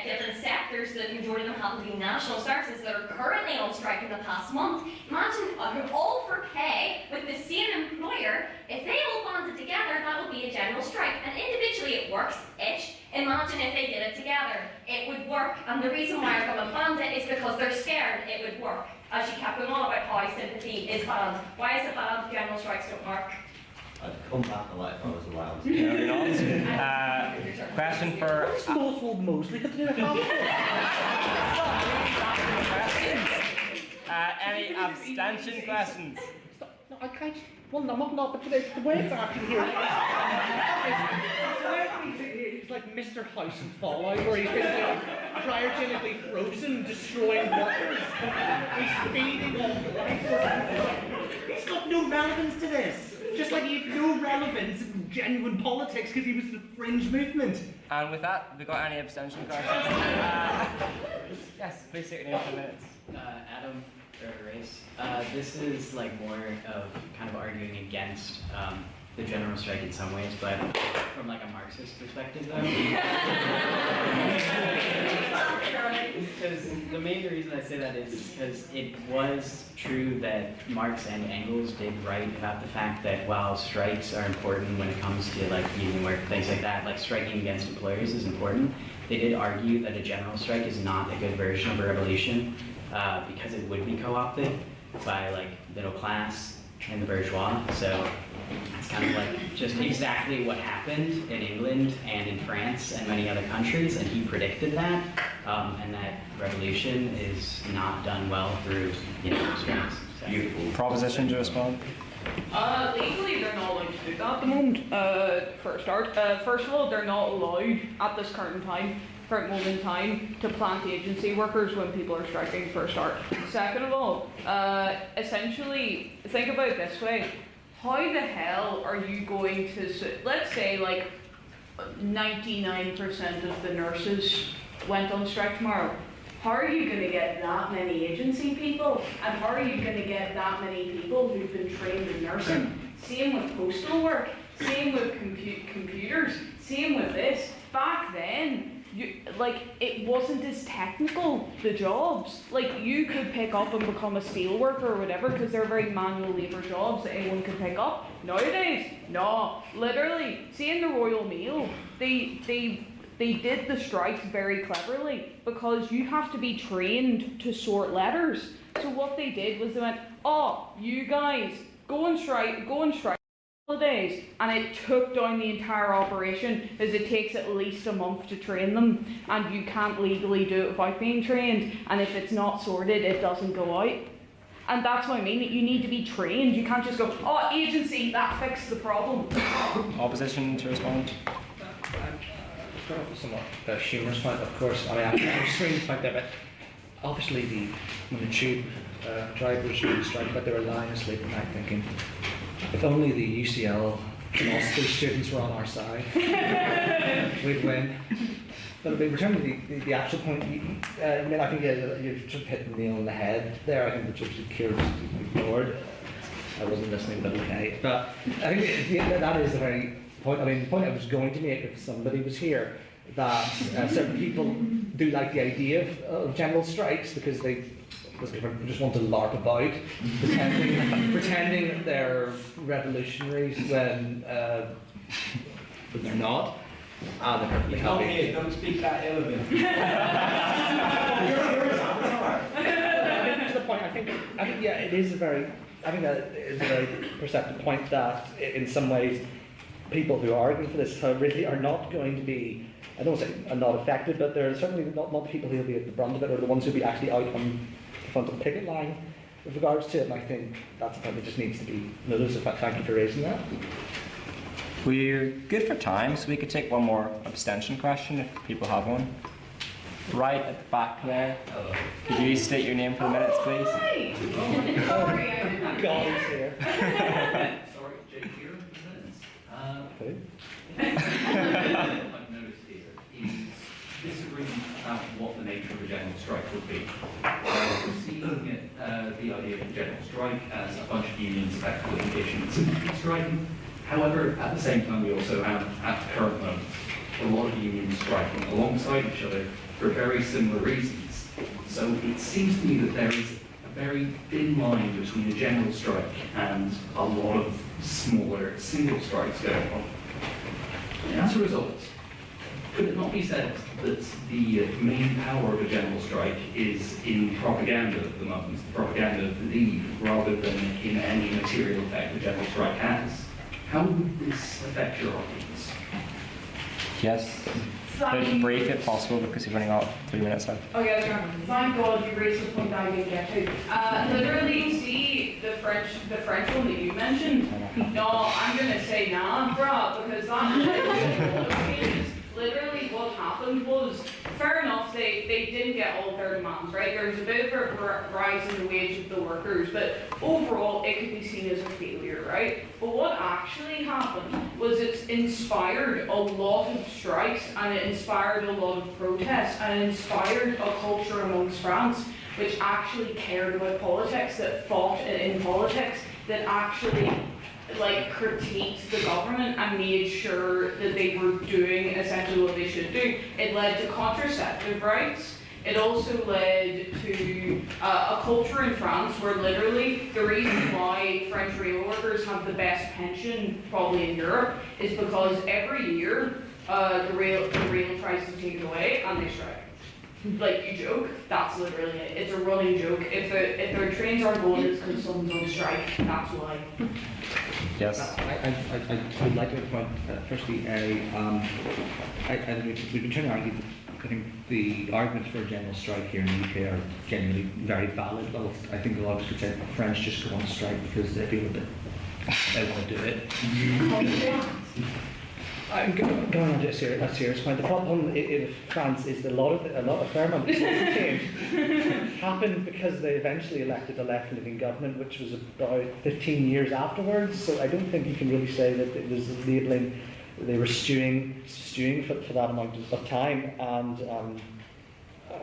different sectors, the majority of them happen to be national services that are currently on strike in the past month. Imagine all for pay with the same employer. If they all banded together, that would be a general strike. And individually it works-ish. Imagine if they did it together. It would work. And the reason why our government banned it is because they're scared it would work. As you kept going on about how sympathy is banned. Why is it banned? General strikes don't work. I'd come back and let if I was allowed. Question for... Oswald Mosley got to do any abstention questions? No, I can't. Well, no, not but the way it's actually here. It's like Mr. House in Fallout, where he's been cryogenically frozen, destroying workers. He's feeding off the life. He's got no relevance to this. Just like he had no relevance in genuine politics because he was in a fringe movement. And with that, have we got any abstention questions? Yes, please take your name for minutes. Adam, Race. This is like more of kind of arguing against the general strike in some ways, but from like a Marxist perspective though. Because the main reason I say that is because it was true that Marx and Engels did write about the fact that while strikes are important when it comes to like union work, things like that, like striking against employers is important, they did argue that a general strike is not a good version of a revolution because it would be co-opted by like middle class and the bourgeois. So it's kind of like just exactly what happened in England and in France and many other countries, and he predicted that, and that revolution is not done well through, strikes. So. Beautiful. Proposition to respond? Legally, they're not allowed to do that at the moment, for a start. First of all, they're not allowed at this current moment in time to plant agency workers when people are striking, for a start. Second of all, essentially, think about it this way. How the hell are you going to, let's say like 99% of the nurses went on strike tomorrow. How are you going to get that many agency people? And how are you going to get that many people who've been trained in nursing? Same with postal work, same with computers, same with this. Back then, it wasn't as technical, the jobs. Like, you could pick up and become a steel worker or whatever because they're very manual labour jobs that anyone can pick up. Nowadays, no. Literally, see in the Royal Mail, they did the strikes very cleverly because you have to be trained to sort letters. So what they did was they went, oh, you guys, go and strike holidays, and it took down the entire operation as it takes at least a month to train them, and you can't legally do it without being trained, and if it's not sorted it doesn't go out. And that's what I mean, that you need to be trained. You can't just go, oh, agency, that fixed the problem. Opposition to respond? Start off with somewhat humorous point, of course. I mean, I'm strange point there, but obviously when the tube drivers were on strike, but they were lying asleep at night thinking, if only the UCL philosophy students were on our side, we'd win. But returning to the actual point, I think you've sort of hit the nail on the head there. I think the sort of cure was ignored. I wasn't listening, but okay. But I think that is the very point. I mean, the point I was going to make if somebody was here, that certain people do like the idea of general strikes because they just want to larp about, pretending that they're revolutionaries when they're not. They're perfectly happy. Don't speak that ill of him. To the point, I think yeah, it is a very perceptive point that in some ways people who are arguing for this really are not going to be I don't say are not affected, but they're certainly not the people who will be at the brunt of it, or the ones who will be actually out on the front of the picket line with regards to it. And I think that's a point that just needs to be noticed. Thank you for raising that. We're good for time, so we could take one more abstention question if people have one. Right at the back there. Could you state your name for the minutes, please? Sorry, I did not. God is here. Sorry, Jake here. Okay. I've noticed here is disagreement about what the nature of a general strike would be. We're seeing the idea of a general strike as a bunch of unions effectively engaging in sympathy striking. However, at the same time, we also have, at the current moment, a lot of unions striking alongside each other for very similar reasons. So it seems to me that there is a very thin line between a general strike and a lot of smaller single strikes going on. And as a result, could it not be said that the main power of a general strike is in propaganda at the moment, the propaganda of belief, rather than in any material effect a general strike has? How would this affect your arguments? Yes. But brief if possible, because you're running out 3 minutes left. Oh yeah, sure. Thank God you raised the point I didn't get to. Literally, see the French one that you mentioned. No, I'm gonna say nah, bruh, because that literally what happened was, fair enough, they didn't get all their demands, right? There was a bit of a rise in the wage of the workers, but overall it could be seen as a failure, right? But what actually happened was it's inspired a lot of strikes, and it inspired a lot of protests, and it inspired a culture amongst France which actually cared about politics, that fought in politics, that actually like critiqued the government and made sure that they were doing essentially what they should do. It led to contraceptive rights. It also led to a culture in France where literally the reason why French rail workers have the best pension probably in Europe is because every year the rail tries to take it away and they strike. Like, you joke, that's literally it. It's a running joke. If their trains aren't going, it's because someone's on strike. That's why. Yes. I would like to point, firstly, we've been trying to argue, I think the arguments for a general strike here in the UK are genuinely very valid. Well, I think a lot of us could say French just go on strike because they feel that they want to do it. I'm going on to a serious point. The problem in France is that a fair amount of change happened because they eventually elected a left-leaning government, which was about 15 years afterwards. So I don't think you can really say that it was labelling. They were stewing for that amount of time. And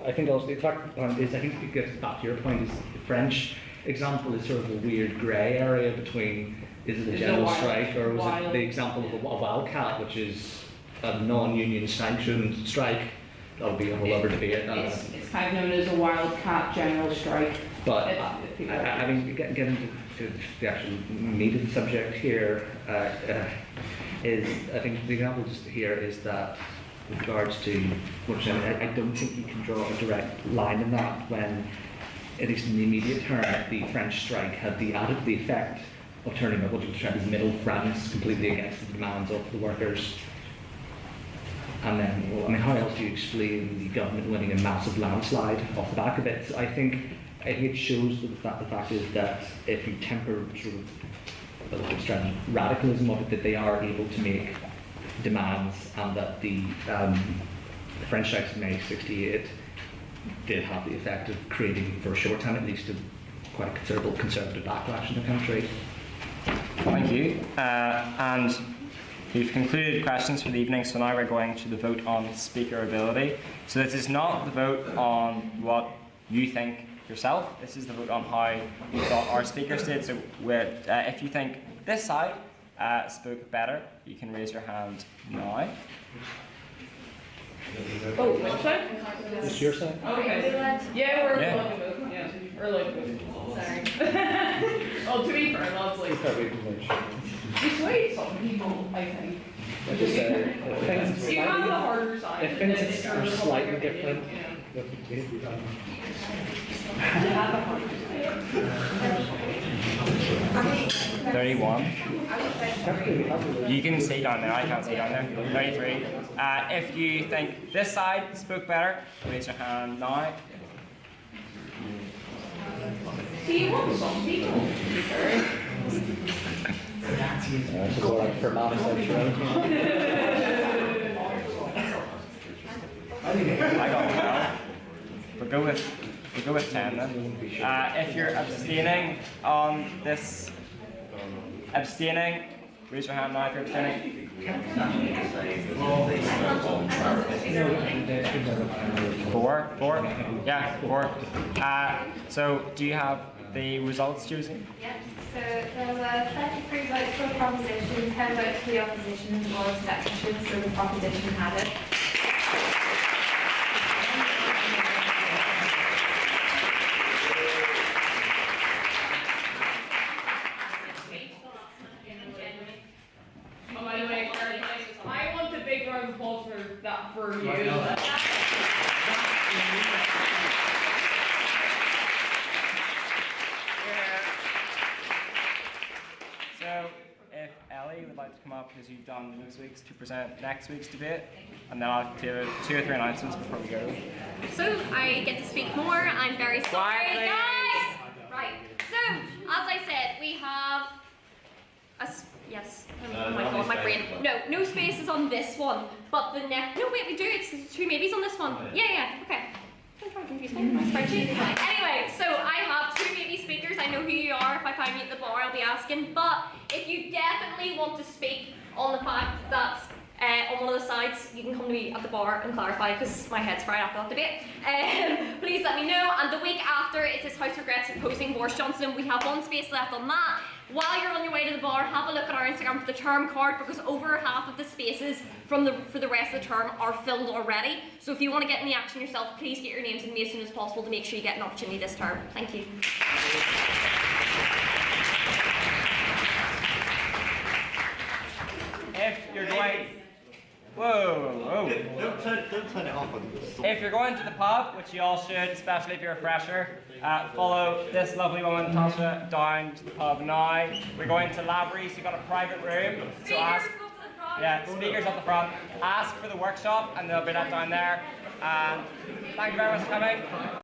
I think also the fact is, I think it gets back to your point, is the French example is sort of a weird grey area between. Is it a general strike, or was it the example of a wildcat, which is a non-union sanctioned strike? That'll be a whole other debate. It's kind of known as a wildcat general strike. But I mean, getting to the actual meat of the subject here is, I think the example just here is that with regards to what you're saying, I don't think you can draw a direct line in that when, at least in the immediate term, the French strike had the effect of turning what you describe as middle France completely against the demands of the workers. And then, well, I mean, how else do you explain the government winning a massive landslide off the back of it? So I think it shows that the fact is that if you temper sort of radicalism of it, that they are able to make demands, and that the French strikes in May '68 did have the effect of creating, for a short time at least, a quite considerable conservative backlash in the country. Thank you. And we've concluded questions for the evening, so now we're going to the vote on speaker ability. So this is not the vote on what you think yourself, this is the vote on how you thought our speakers did. So if you think this side spoke better, you can raise your hand now. Oh, which side? It's your side. Okay. Yeah, we're allowed to vote. Yeah, we're allowed to vote. Sorry. Oh, to be fair, that's like. You swayed some people, I think. You have the harder side. If things are slightly different. $31. You can see down there, I can't see down there. 33. If you think this side spoke better, raise your hand now. Do you want some people? It's more like formatic sexuality. I got 12. We'll go with 10 then. If you're abstaining on this, raise your hand now if you're abstaining. Four? Yeah, 4. So do you have the results, Josie? Yeah, so there were 33 votes for the proposition, 10 votes for the opposition, and 1 abstention, so the proposition had it. Oh, by the way, I want a big round of applause for that for you. So if Ellie would like to come up because you've done this week's to present next week's debate, and then I'll do 2 or 3 announcements before we go. So I get to speak more. I'm very sorry, Quietly. guys. Right. So as I said, we have yes. Oh my god, my brain. No spaces on this one. But the next. No, wait, we do. It's 2 maybes on this one. Yeah. Okay. I'm trying to confuse me with my spreadsheet. Anyway, so I have 2 maybe speakers. I know who you are. If I find you at the bar, I'll be asking. But if you definitely want to speak on the fact that on one of the sides, you can come to me at the bar and clarify because my head's fried after that debate. Please let me know. And the week after, it is House Regrets opposing Boris Johnson. We have 1 space left on that. While you're on your way to the bar, have a look at our Instagram for the term card because over half of the spaces for the rest of the term are filled already. So if you want to get in the action yourself, please get your names in me as soon as possible to make sure you get an opportunity this term. Thank you. If you're going... Whoa. Don't turn it off. If you're going to the pub, which you all should, especially if you're a fresher, follow this lovely woman, Tasha, down to the pub now. We're going to Lavery's, you've got a private room. So ask, speakers at the front. Ask for the workshop and they'll be let down there. Thank you very much for coming.